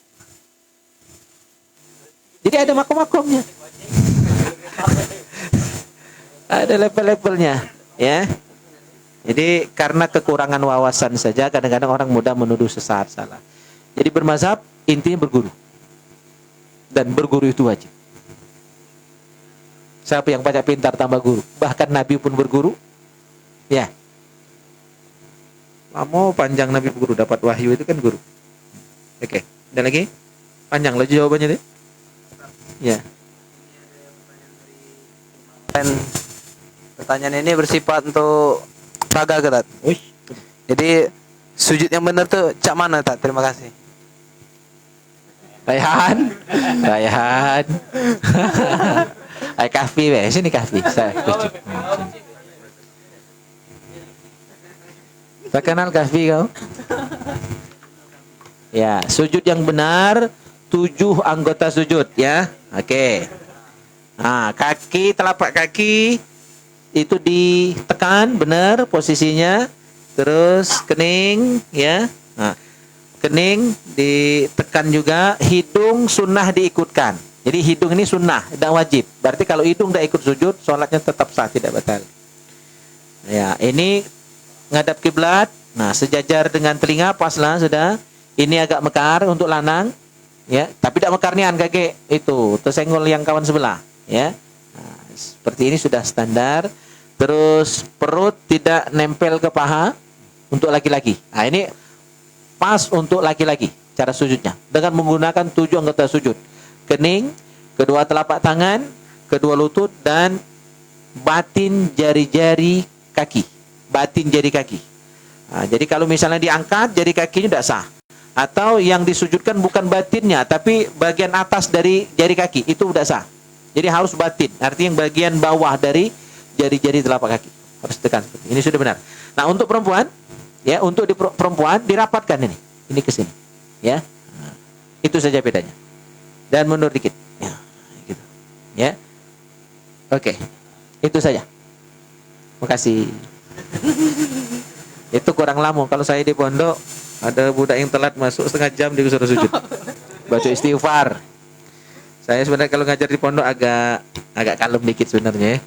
Jadi ada makom-makomnya. Ada level-levelnya, ya. Jadi karena kekurangan wawasan saja kadang-kadang orang mudah menuduh sesat, salah. Jadi bermazhab intinya berguru. Dan berguru itu wajib. Siapa yang banyak pintar tambah guru. Bahkan Nabi pun berguru. Ya. Lama panjang Nabi berguru, dapat wahyu itu kan guru. Oke. Ada lagi? Panjang lagi jawabannya deh. Ya. Dan pertanyaan ini bersifat untuk raga ke Tat. Jadi sujud yang benar tuh cak mana Tat? Terima kasih. Rayhan. Ay kahfi be, sini kahfi. Saya sujud. Tak kenal kahfi kau? Ya, sujud yang benar 7 anggota sujud ya. Oke. Nah, kaki, telapak kaki itu ditekan benar posisinya. Terus kening ya. Nah, kening ditekan juga, hidung sunnah diikutkan. Jadi hidung ini sunnah, tidak wajib. Berarti kalau hidung tidak ikut sujud, sholatnya tetap sah, tidak batal. Ya, ini ngadap kiblat. Nah, sejajar dengan telinga paslah sudah. Ini agak mekar untuk lanang, ya. Tapi tidak mekar nian kaki itu, tersenggol yang kawan sebelah, ya. Nah, seperti ini sudah standar. Terus perut tidak nempel ke paha untuk laki-laki. Nah, ini pas untuk laki-laki cara sujudnya dengan menggunakan 7 anggota sujud. Kening, kedua telapak tangan, kedua lutut, dan batin jari-jari kaki. Batin jari kaki. Nah, jadi kalau misalnya diangkat, jari kakinya tidak sah. Atau yang disujudkan bukan batinnya, tapi bagian atas dari jari kaki, itu tidak sah. Jadi harus batin, artinya yang bagian bawah dari jari-jari telapak kaki. Harus tekan. Ini sudah benar. Nah, untuk perempuan, ya, untuk perempuan dirapatkan ini ke sini. Ya. Nah, itu saja bedanya. Dan mundur dikit, ya, gitu, ya, oke, itu saja. Makasih. Itu kurang lama. Kalau saya di pondok ada budak yang telat masuk setengah jam dia suruh sujud, baca istighfar. Saya sebenarnya kalau ngajar di pondok agak kalem dikit sebenarnya.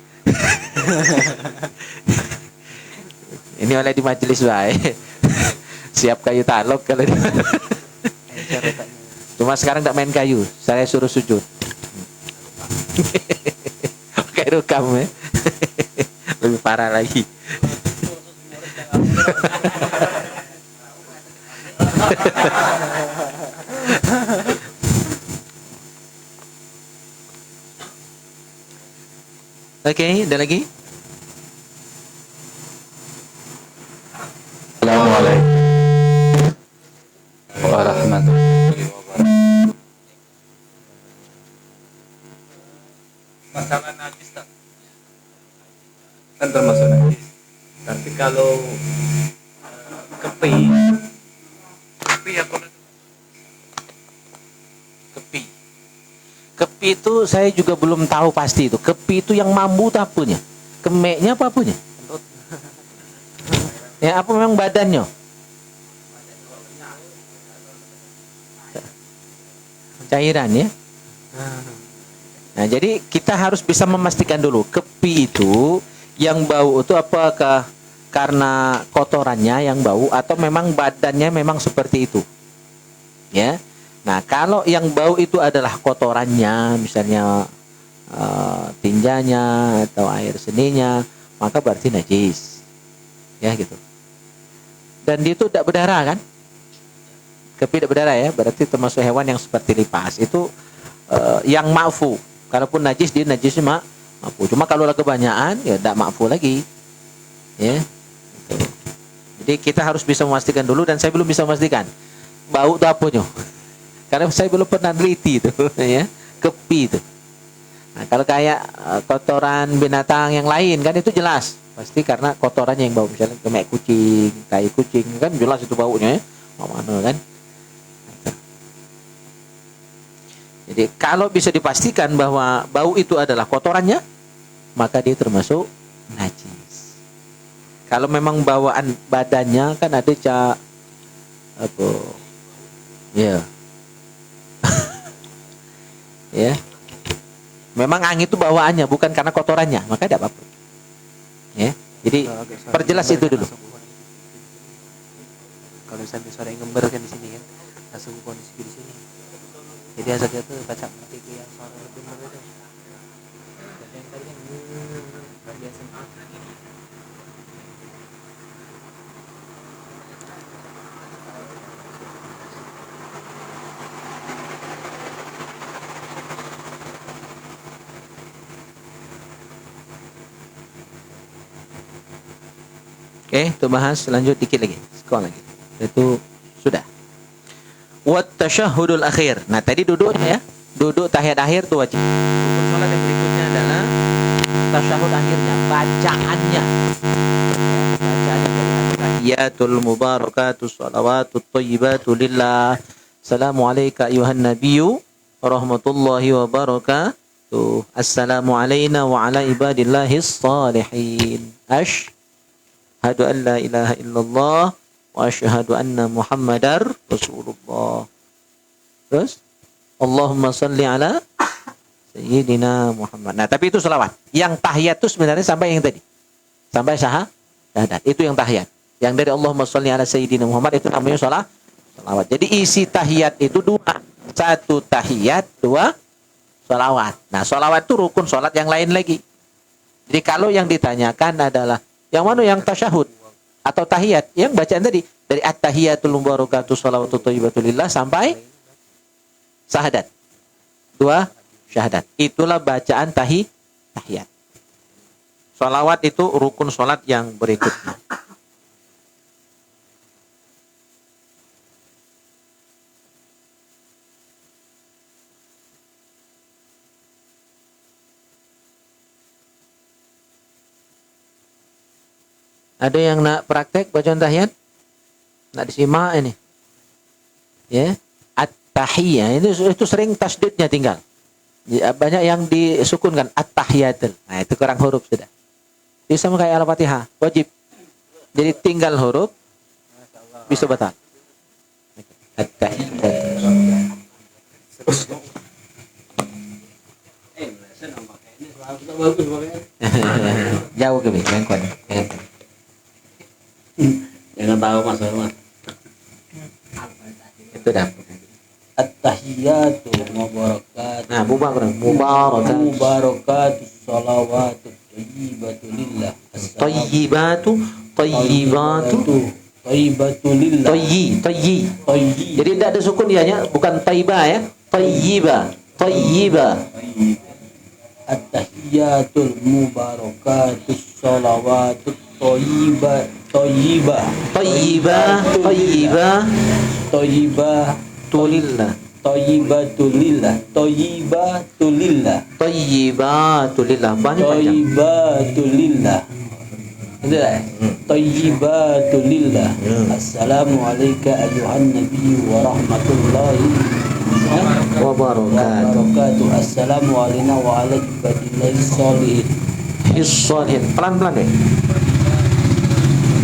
Ini oleh di majelis baik. Siap kayu talok kalau di Cuma sekarang tak main kayu, saya suruh sujud. Kayak rukam ya. Lebih parah lagi. Oke, ada lagi? Assalamualaikum warahmatullahi wabarakatuh. Masalah najis tak? Kan termasuk najis. Tapi kalau kepi apa itu? Kepi itu saya juga belum tahu pasti itu. Kepi itu yang mambu itu apanya? Kemeknya apa apanya? Ya apa memang badannya? Cairan ya. Nah, jadi kita harus bisa memastikan dulu kepi itu yang bau itu apakah karena kotorannya yang bau atau memang badannya memang seperti itu. Ya. Nah, kalau yang bau itu adalah kotorannya, misalnya tinjanya atau air seninya, maka berarti najis. Ya gitu. Dan dia itu tidak berdarah kan? Kepi tidak berdarah ya, berarti termasuk hewan yang seperti lipas. Itu yang ma'fu. Kalaupun najis dia najisnya ma'fu. Cuma kalau kebanyakan ya tidak ma'fu lagi. Ya. Gitu. Jadi kita harus bisa memastikan dulu dan saya belum bisa memastikan bau itu apanya. Karena saya belum pernah teliti itu ya, kepi itu. Nah, kalau kayak kotoran binatang yang lain kan itu jelas. Pasti karena kotorannya yang bau, misalnya kemek kucing, tai kucing kan jelas itu baunya ya. Mana kan? Jadi kalau bisa dipastikan bahwa bau itu adalah kotorannya, maka dia termasuk najis. Kalau memang bawaan badannya kan ada apa? Ya. Ya. Memang angin itu bawaannya bukan karena kotorannya, maka tidak apa-apa. Ya. Jadi perjelas itu dulu. Kalau sampai sore ngember kan di sini kan, langsung kondisi di sini. Jadi asal itu baca mati ke yang suara lebih itu. Dan yang tadi kan biasa. Oke, itu bahas lanjut dikit lagi. Sekolah lagi. Itu sudah. Wat tasyahhudul akhir. Nah, tadi duduknya ya. Duduk tahiyat akhir itu wajib. Rukun salat yang berikutnya adalah tasyahhud akhirnya, bacaannya. Bacaannya dari tahiyatul mubarakatus shalawatut thayyibatu lillah. Assalamu alayka ayuhan nabiyyu warahmatullahi wabarakatuh. Assalamu alayna wa ala ibadillahis salihin. Asyhadu an la ilaha illallah wa asyhadu anna Muhammadar Rasulullah. Terus Allahumma salli ala Sayyidina Muhammad. Nah, tapi itu selawat. Yang tahiyat itu sebenarnya sampai yang tadi. Sampai syahadat. Itu yang tahiyat. Yang dari Allahumma salli ala Sayyidina Muhammad itu namanya selawat. Jadi isi tahiyat itu dua. Satu tahiyat, dua selawat. Nah, selawat itu rukun salat yang lain lagi. Jadi kalau yang ditanyakan adalah yang mana yang tasyahud atau tahiyat? Yang bacaan tadi dari at-tahiyatul mubarakatuh shalawatut thayyibatu lillah sampai syahadat. Dua syahadat. Itulah bacaan tahiyat. Shalawat itu rukun salat yang berikutnya. Ada yang nak praktek bacaan tahiyat? Nak disimak ini. Ya. At-tahiyah itu sering tasdidnya tinggal. Ya, banyak yang disukunkan at-tahiyatul. Nah, itu kurang huruf sudah. Itu sama kayak Al-Fatihah, wajib. Jadi tinggal huruf bisa batal. At-tahiyatul. Jauh ke bengkon. Jangan tahu Mas Herman. Itu dah. At-tahiyatu mubarakatuh. Nah, mubarakatuh. Mubarakatuh salawatu thayyibatu lillah. Thayyibatu Lillah. Tayyi. Jadi tidak ada sukun dianya, bukan thayyibah ya. Thayyibah. At-tahiyatul mubarakatuh salawatu Thayyibah tulillah. Thayyibatulillah. Banyak panjang. Thayyibatulillah. Thayyibatulillah. Assalamu alayka ayuhan nabiy wa rahmatullahi wabarakatuh. wabarakatuh. Assalamu alaikum wa ala ibadillahi sholihin. Hissolihin. Pelan-pelan deh.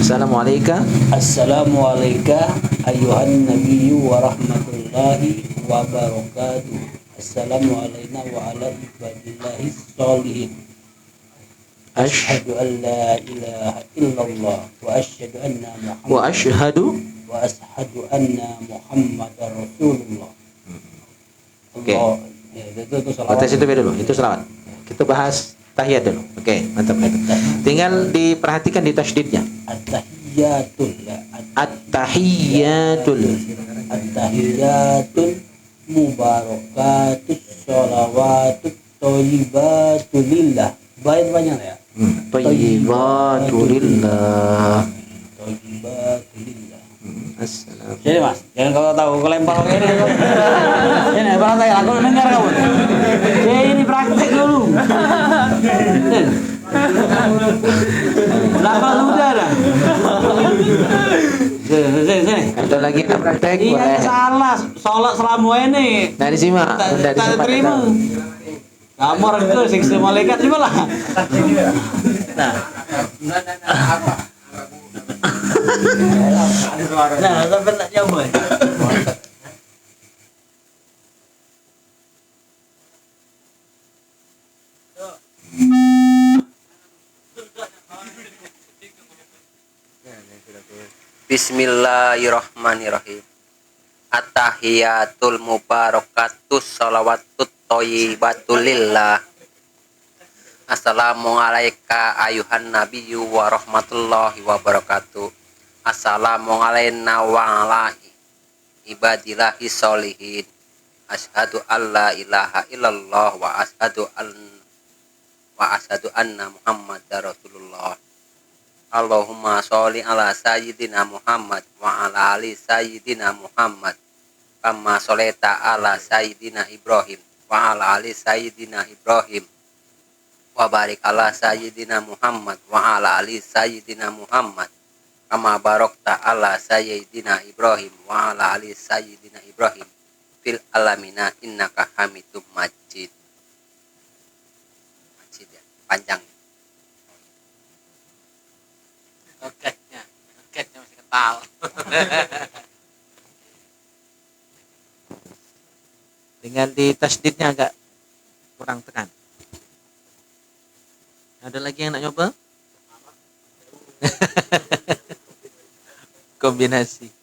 Assalamualaikum. Assalamu alayka ayuhan nabiyyu wa rahmatullahi wa barakatuh. Assalamu alayna wa ala ibadillahi sholihin. Ashhadu an la ilaha illallah wa ashhadu anna Wa ashhadu. anna Muhammadar Rasulullah. Oke. Allah. Ya, itu salawat. Batas itu beda dulu. Itu selawat. Kita bahas tahiyat dulu. Oke, mantap. Tinggal diperhatikan di tasydidnya. At-tahiyatul ya. At-tahiyyatul. At-tahiyatul mubarakatus sholawatut thayyibatulillah. Baik banyak ya. Thayyibatulillah. Thayyibatulillah. Assalam. Jadi mas, jangan kau tahu kau lempar ini. Ini praktek, aku dengar kamu. Ya ini praktek dulu. Berapa sudah dah? Sini. Ada lagi yang praktek Iya boleh. salah, sholat selama ini. Nah disimak. Tidak Tak disempat. terima. Kamu orang itu siksa malaikat juga lah. Nah, sampai tak nyoba. Bismillahirrahmanirrahim. At-tahiyatul mubarakatus sholawatut thayyibatulillah. Assalamu alayka ayuhan nabiyyu wa rahmatullahi wa barakatuh. Assalamu alayna wa ala ibadillahi sholihin. Asyhadu an la ilaha illallah wa asyhadu anna Muhammadar Rasulullah. Allahumma sholli ala sayyidina Muhammad wa ala ali sayyidina Muhammad kama sholaita ala sayyidina Ibrahim wa ala ali sayyidina Ibrahim wa barik ala sayyidina Muhammad wa ala ali sayyidina Muhammad kama barakta ala sayyidina Ibrahim wa ala ali sayyidina Ibrahim fil alamina innaka hamidum majid. Majid ya, panjang. Oketnya masih ketawa. Tinggal di tasdidnya agak kurang tekan. Ada lagi yang nak nyoba? Kombinasi.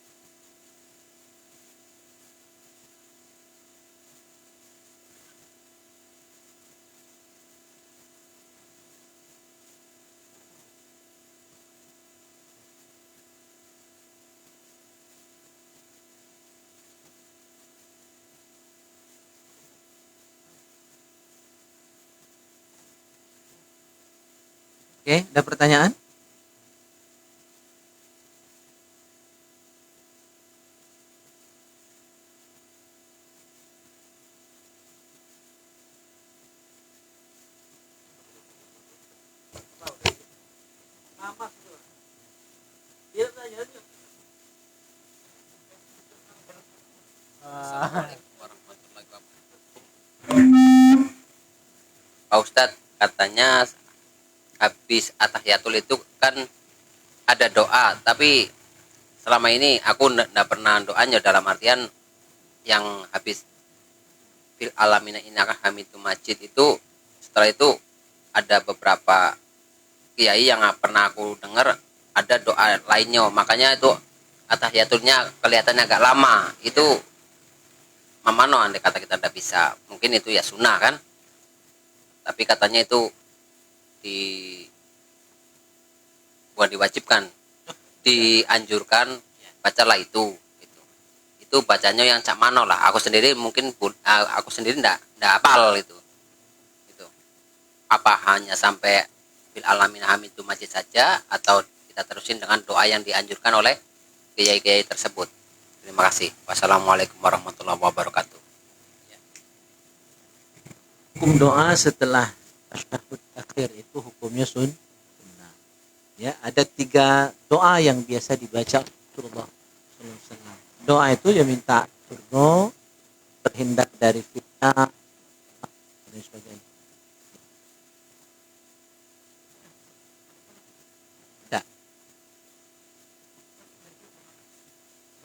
Oke, ada pertanyaan? Pak Ustadz, katanya habis atahiyatul itu kan ada doa, tapi selama ini aku nggak pernah doanya, dalam artian yang habis fil alamina innaka hamidum majid itu, setelah itu ada beberapa kiai yang pernah aku dengar ada doa lainnya, makanya itu atahiyatulnya kelihatannya agak lama. Itu mamano andai kata kita tidak bisa, mungkin itu ya sunnah kan, tapi katanya itu bukan diwajibkan, dianjurkan bacalah itu bacanya yang cak mano lah. Aku sendiri mungkin aku sendiri ndak hafal itu apa hanya sampai bil alamin hamidum majid saja, atau kita terusin dengan doa yang dianjurkan oleh kiai-kiai tersebut. Terima kasih. Wassalamualaikum warahmatullahi wabarakatuh. Hukum doa setelah tasyahud akhir itu hukumnya sunnah. Ya, ada 3 doa yang biasa dibaca Rasulullah SAW. Doa itu ya minta surga, terhindar dari fitnah dan sebagainya. Tidak.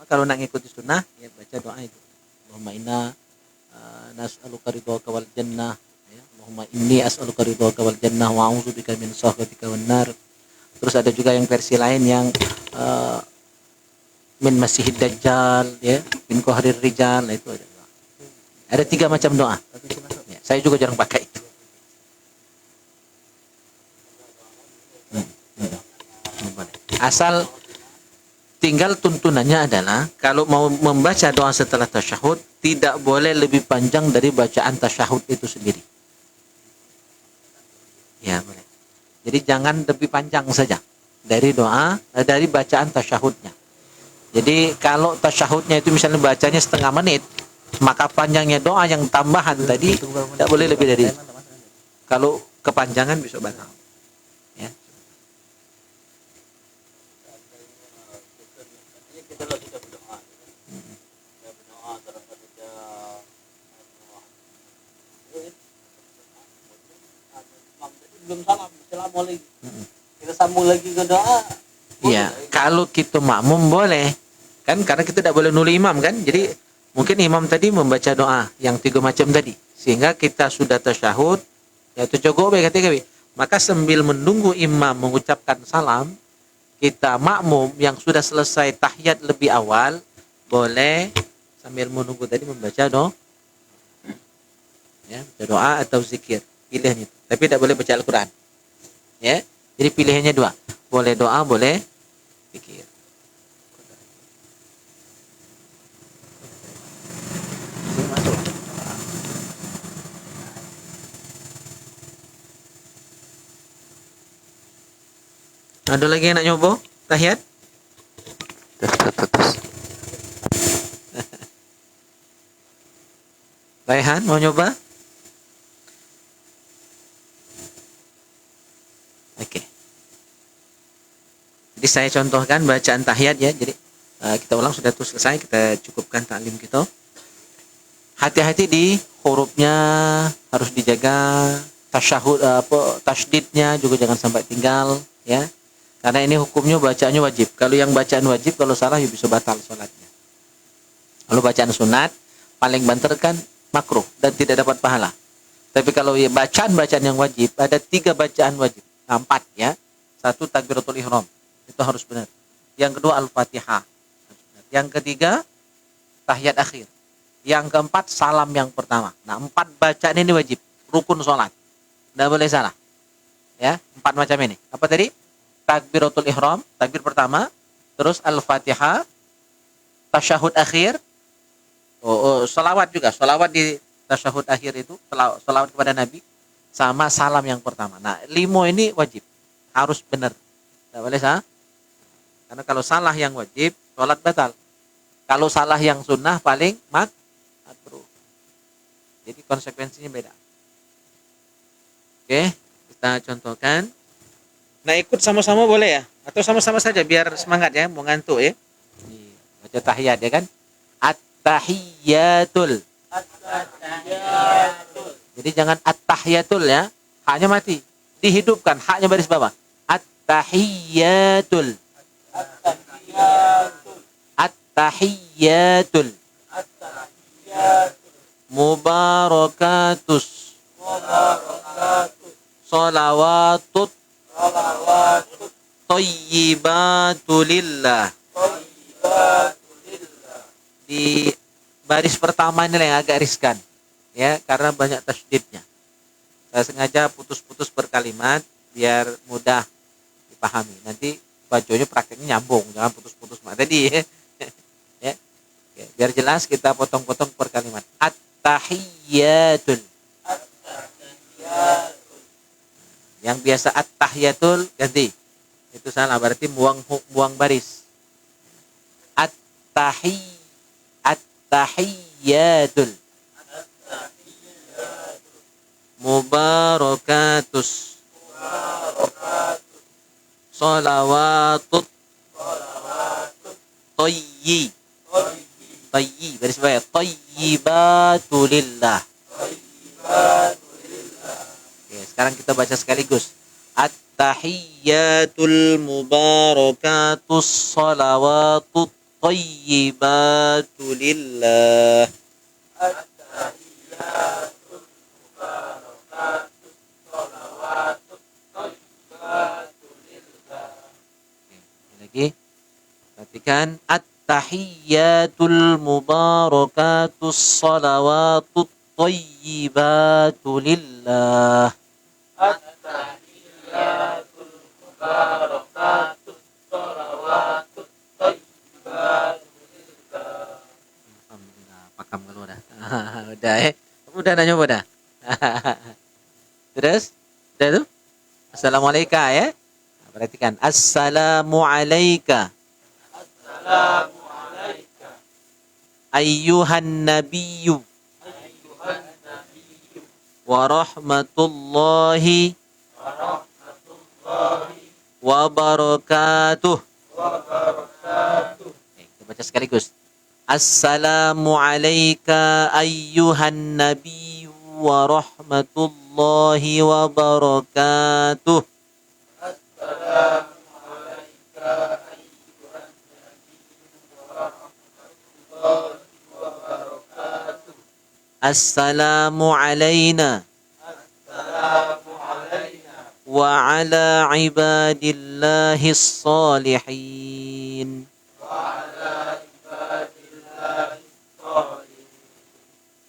Maka kalau nak ngikuti sunnah, ya baca doa itu. Allahumma inna nas'aluka ridhaka wal jannah. Ya. Allahumma inni as'aluka ridhaka wal jannah wa a'udzubika min sakhatika wan nar. Terus ada juga yang versi lain yang min masihid dajjal, ya, min qahrir rijal, itu ada. Ada 3 macam doa. Ya, saya juga jarang pakai itu. Asal tinggal tuntunannya adalah kalau mau membaca doa setelah tasyahud tidak boleh lebih panjang dari bacaan tasyahud itu sendiri. Ya, boleh. Jadi jangan lebih panjang saja dari doa, dari bacaan tasyahudnya. Jadi kalau tasyahudnya itu misalnya bacanya setengah menit, maka panjangnya doa yang tambahan tadi tidak boleh lebih dari itu. Kalau kepanjangan bisa batal. Ya. Belum salam, assalamualaikum. Kita sambung lagi ke doa. Iya, kalau kita makmum boleh, kan karena kita tidak boleh nuli imam kan, jadi mungkin imam tadi membaca doa yang 3 macam tadi, sehingga kita sudah tasyahud, yaitu cukup kata maka sambil menunggu imam mengucapkan salam, kita makmum yang sudah selesai tahiyat lebih awal, boleh sambil menunggu tadi membaca doa, ya, doa atau zikir, pilihannya, tapi tidak boleh baca Al-Quran, ya, jadi pilihannya 2. Boleh doa, boleh pikir. Ada lagi yang nak nyoba? Tahiyat? Raihan, mau nyoba? Oke. Jadi saya contohkan bacaan tahiyat ya. Jadi kita ulang, sudah selesai, kita cukupkan taklim kita. Hati-hati di hurufnya, harus dijaga, tasyahud tasydidnya juga jangan sampai tinggal ya. Karena ini hukumnya bacaannya wajib. Kalau yang bacaan wajib kalau salah ya bisa batal salatnya. Kalau bacaan sunat paling banter kan makruh dan tidak dapat pahala. Tapi kalau ya bacaan-bacaan yang wajib ada 3 bacaan wajib. 4 ya. 1 takbiratul ihram. Itu harus benar. Yang kedua Al-Fatihah. Yang ketiga tahiyat akhir. Yang keempat salam yang pertama. Nah, 4 bacaan ini wajib, rukun sholat. Tidak boleh salah. Ya, 4 macam ini. Apa tadi? Takbiratul ihram, takbir pertama, terus Al-Fatihah, tasyahud akhir. Salawat juga. Salawat di tasyahud akhir itu, salawat kepada Nabi, sama salam yang pertama. Nah, 5 ini wajib. Harus benar. Tidak boleh salah. Karena kalau salah yang wajib, sholat batal. Kalau salah yang sunnah paling makruh. Jadi konsekuensinya beda. Oke, kita contohkan. Nah, ikut sama-sama boleh ya? Atau sama-sama saja biar semangat ya, mau ngantuk ya. Baca tahiyat ya kan? At-tahiyatul. Jadi jangan at-tahiyatul ya. Haknya mati. Dihidupkan, haknya baris bawah. At-tahiyatul. At-tahiyatul. Mubarakatus. Salawatut. Thayyibatulillah. Di baris pertama ini yang agak riskan ya, karena banyak tasydidnya. Saya sengaja putus-putus berkalimat biar mudah dipahami. Nanti bacanya prakteknya nyambung, jangan putus-putus mak tadi ya. Ya, biar jelas kita potong-potong per kalimat. At-tahiyatul. Yang biasa at-tahiyatul ganti. Itu salah, berarti buang baris. At-tahiyatul. Mubarakatus. Salawatut. Thayyi. Tayyib, garis bawah. Tayyibatu lillah. Oke, sekarang kita baca sekaligus. At-tahiyyatul mubarakatus salawatut tayyibatu lillah. Lagi perhatikan at-tahiyyatul mubarakatus salawatut tayyibatu lillah. Alhamdulillah, pakam kalau udah. Udah udah nanya udah. Terus udah tuh. Assalamualaikum ya. Perhatikan. Assalamu alayka. Ayyuhan nabiyyu. Wa rahmatullahi. Wa barakatuh. Kita baca sekaligus. Assalamu alayka ayyuhan nabiyyu wa rahmatullahi wa barakatuh. Assalamu alayna wa ala ibadillahis salihin.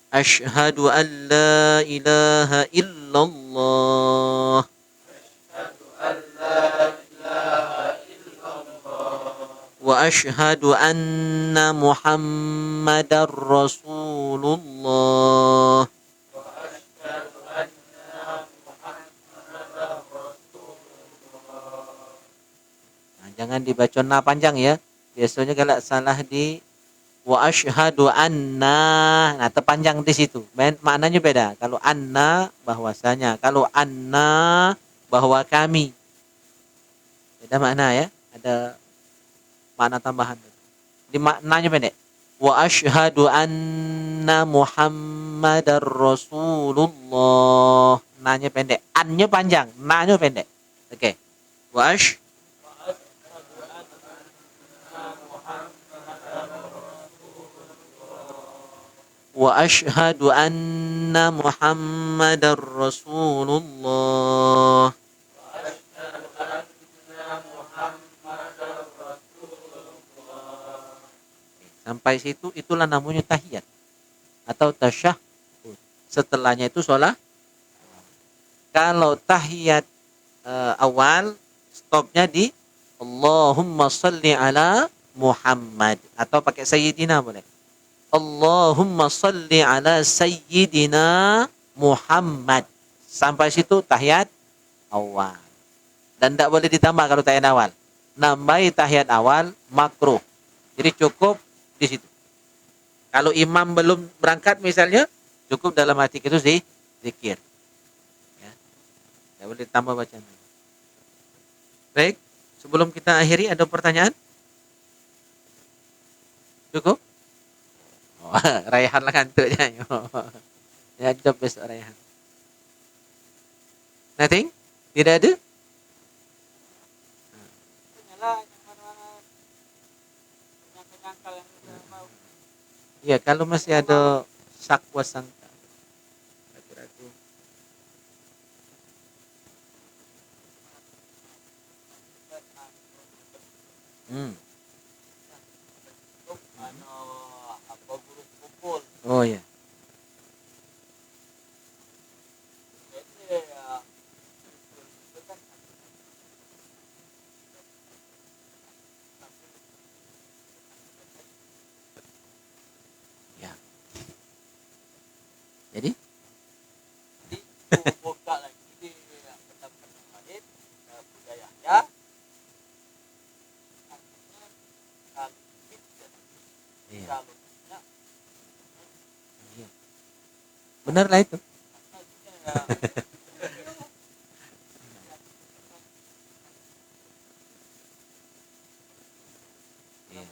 Ashhadu an la ilaha illallah. Wa ashhadu anna Muhammadar Rasulullah. Nah, jangan dibaca na panjang ya. Biasanya kalau salah di wa ashhadu anna, nah terpanjang di situ. Maknanya beda. Kalau anna bahwasanya, kalau anna bahwa kami. Beda makna ya. Ada makna tambahan. Di maknanya pendek. Wa ashhadu anna Muhammadar Rasulullah. Nanya pendek. Annya panjang, nanya pendek. Oke. Wa ashhadu anna Muhammadar Rasulullah. Sampai situ itulah namanya tahiyat atau tasyahhud. Setelahnya itu sholat. Kalau tahiyat awal stopnya di Allahumma salli ala Muhammad atau pakai sayyidina boleh. Allahumma salli ala sayyidina Muhammad. Sampai situ tahiyat awal. Dan tidak boleh ditambah kalau tahiyat awal. Nambahi tahiyat awal makruh. Jadi cukup di situ. Kalau imam belum berangkat misalnya, cukup dalam hati itu zikir. Ya. Tidak boleh ditambah bacaan. Baik, sebelum kita akhiri ada pertanyaan? Cukup? Oh, Raihan lah kantuknya. Ya, job besok Raihan. Nothing? Tidak ada? Ya, kalau masih ada sakwa sangka. Ragu-ragu. Oh ya. Ya. Jadi buka lagi di pendapat yang lain budayanya iya. Iya. Benar lah itu. Iya.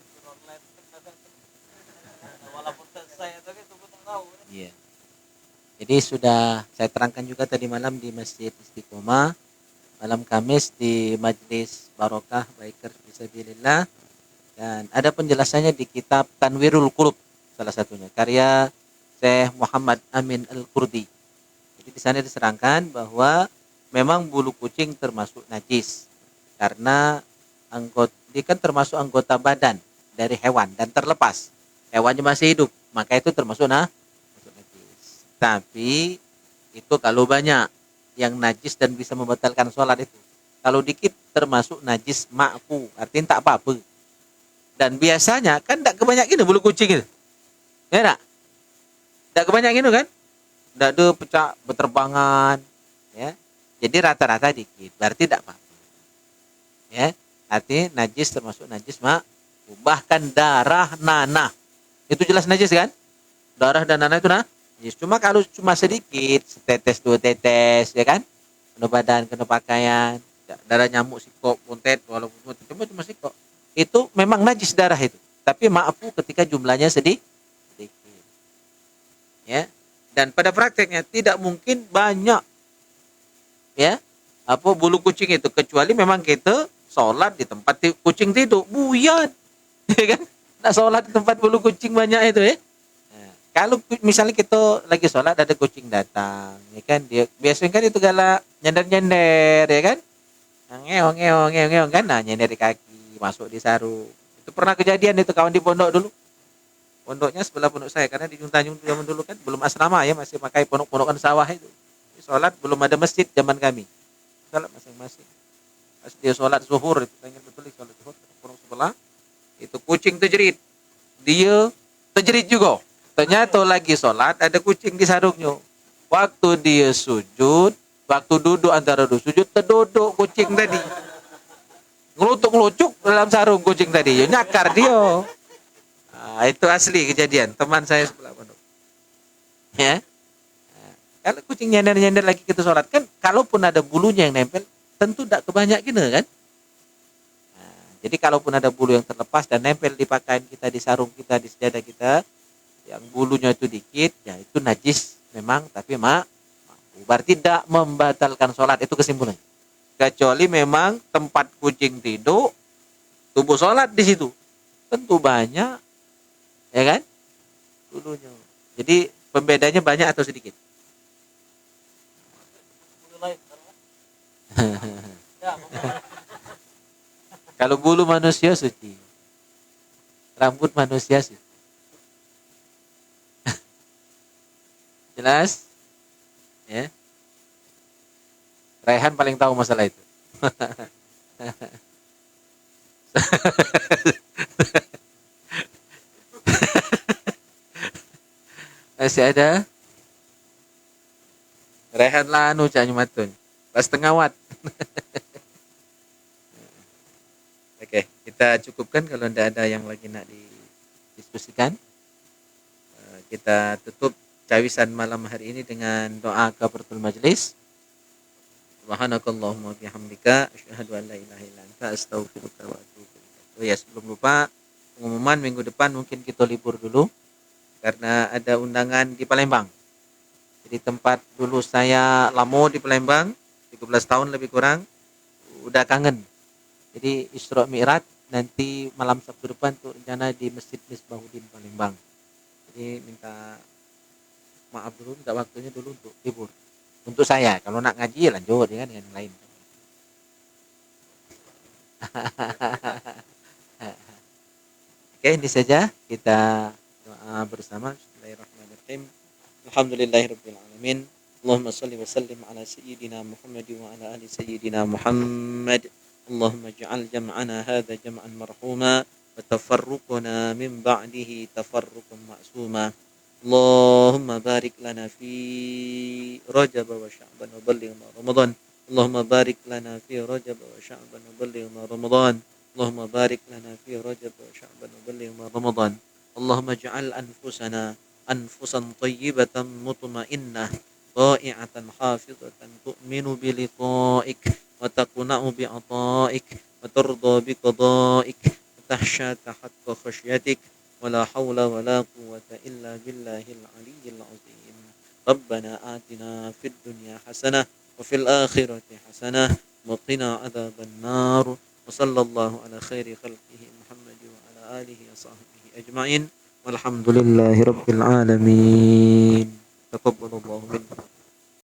Jadi sudah saya terangkan juga tadi malam di Masjid Istiqomah, malam Kamis di Majlis Barokah Bikers Fisabilillah, dan ada penjelasannya di kitab Tanwirul Qulub salah satunya karya Syekh Muhammad Amin Al-Qurdi. Jadi di sana diserangkan bahwa memang bulu kucing termasuk najis karena dia kan termasuk anggota badan dari hewan dan terlepas. Hewannya masih hidup, maka itu termasuk najis. Tapi itu kalau banyak yang najis dan bisa membatalkan sholat itu. Kalau dikit termasuk najis ma'fu, artinya tak apa-apa. Dan biasanya kan tak kebanyakan ini bulu kucing itu. Ya tak? Tak kebanyakan itu kan? Tak ada pecah berterbangan. Ya. Jadi rata-rata dikit, berarti tak apa-apa. Ya, artinya najis termasuk najis ma'fu. Bahkan darah nanah. Itu jelas najis kan? Darah dan nanah itu najis. Cuma kalau cuma sedikit, setetes dua tetes, ya kan? Kena badan, kena pakaian, darah nyamuk, sikok, puntet, walaupun cuma sikok. Itu memang najis darah itu. Tapi ma'fu ketika jumlahnya sedikit. Ya. Dan pada prakteknya tidak mungkin banyak ya bulu kucing itu, kecuali memang kita sholat di tempat kucing tidur buyat. Ya kan? Nak sholat di tempat bulu kucing banyak itu ya. Nah, kalau misalnya kita lagi sholat ada kucing datang, ya kan, dia biasanya kan itu galak nyender-nyender, ya kan, ngeong kan, nah nyender di kaki, masuk di sarung. Itu pernah kejadian itu kawan di pondok dulu. Pondoknya sebelah pondok saya karena di Junta-Junta zaman dulu kan belum asrama ya, masih pakai pondok-pondokan sawah itu. Sholat belum ada masjid zaman kami. Sholat masing-masing. Pas dia sholat zuhur itu pengen betul sholat zuhur pondok sebelah. Itu kucing terjerit. Dia terjerit juga. Ternyata lagi sholat ada kucing di sarungnya. Waktu dia sujud, waktu duduk antara dua sujud, terduduk kucing tadi. Ngelutuk-ngelucuk dalam sarung kucing tadi. Ya nyakar dia. Nah, itu asli kejadian. Teman saya sebelah pondok. Ya. Nah, kalau kucing nyender-nyender lagi kita sholat kan, kalaupun ada bulunya yang nempel, tentu tidak kebanyak gini kan. Jadi kalaupun ada bulu yang terlepas dan nempel di pakaian kita, di sarung kita, di sejadah kita, yang bulunya itu dikit, ya itu najis memang, tapi berarti tidak membatalkan sholat, itu kesimpulannya. Kecuali memang tempat kucing tidur, tubuh sholat di situ, tentu banyak, ya kan, bulunya. Jadi pembedanya banyak atau sedikit? Kalau bulu manusia suci, rambut manusia suci. Jelas? Ya. Raihan paling tahu masalah itu. Masih ada? Raihan lah anu cak nyumatun. Pas tengah wat. Oke, kita cukupkan kalau tidak ada yang lagi nak didiskusikan. Kita tutup cawisan malam hari ini dengan doa kafaratul majlis. Subhanakallahumma bihamdika asyhadu an la ilaha illa anta astaghfiruka wa atubu ilaik. Oh ya, sebelum lupa pengumuman minggu depan mungkin kita libur dulu karena ada undangan di Palembang. Jadi tempat dulu saya lamo di Palembang 13 tahun lebih kurang, udah kangen. Jadi Isra Mi'raj nanti malam Sabtu depan tuh rencana di Masjid Misbahuddin Palembang. Jadi minta maaf dulu, minta waktunya dulu untuk libur. Untuk saya, kalau nak ngaji ya lanjut ya kan dengan yang lain. Oke, ini saja kita doa bersama. Bismillahirrahmanirrahim. Alhamdulillahirabbil alamin. Allahumma shalli wa sallim ala sayyidina Muhammad wa ala ali sayyidina Muhammad. اللهم اجعل جمعنا هذا جمعا مرحوما وتفرقنا من بعده تفرقا معصوما اللهم بارك لنا في رجب وشعبان وبلغنا رمضان اللهم بارك لنا في رجب وشعبان وبلغنا رمضان اللهم بارك لنا في رجب وشعبان وبلغنا رمضان اللهم اجعل أنفسا طيبة مطمئنة طائعة حافظة تؤمن بلقائك وتقنع بعطائك وترضى بقضائك وتخشاك حق خشيتك ولا حول ولا قوة إلا بالله العلي العظيم Rabbana atina fid dunya hasanah wa fil akhirati hasanah wa qina adzabannar. Wa sallallahu ala khairi khalqihi Muhammad wa ala alihi wa sahbihi ajma'in. Walhamdulillahi rabbil alamin. Taqabbalallahu minna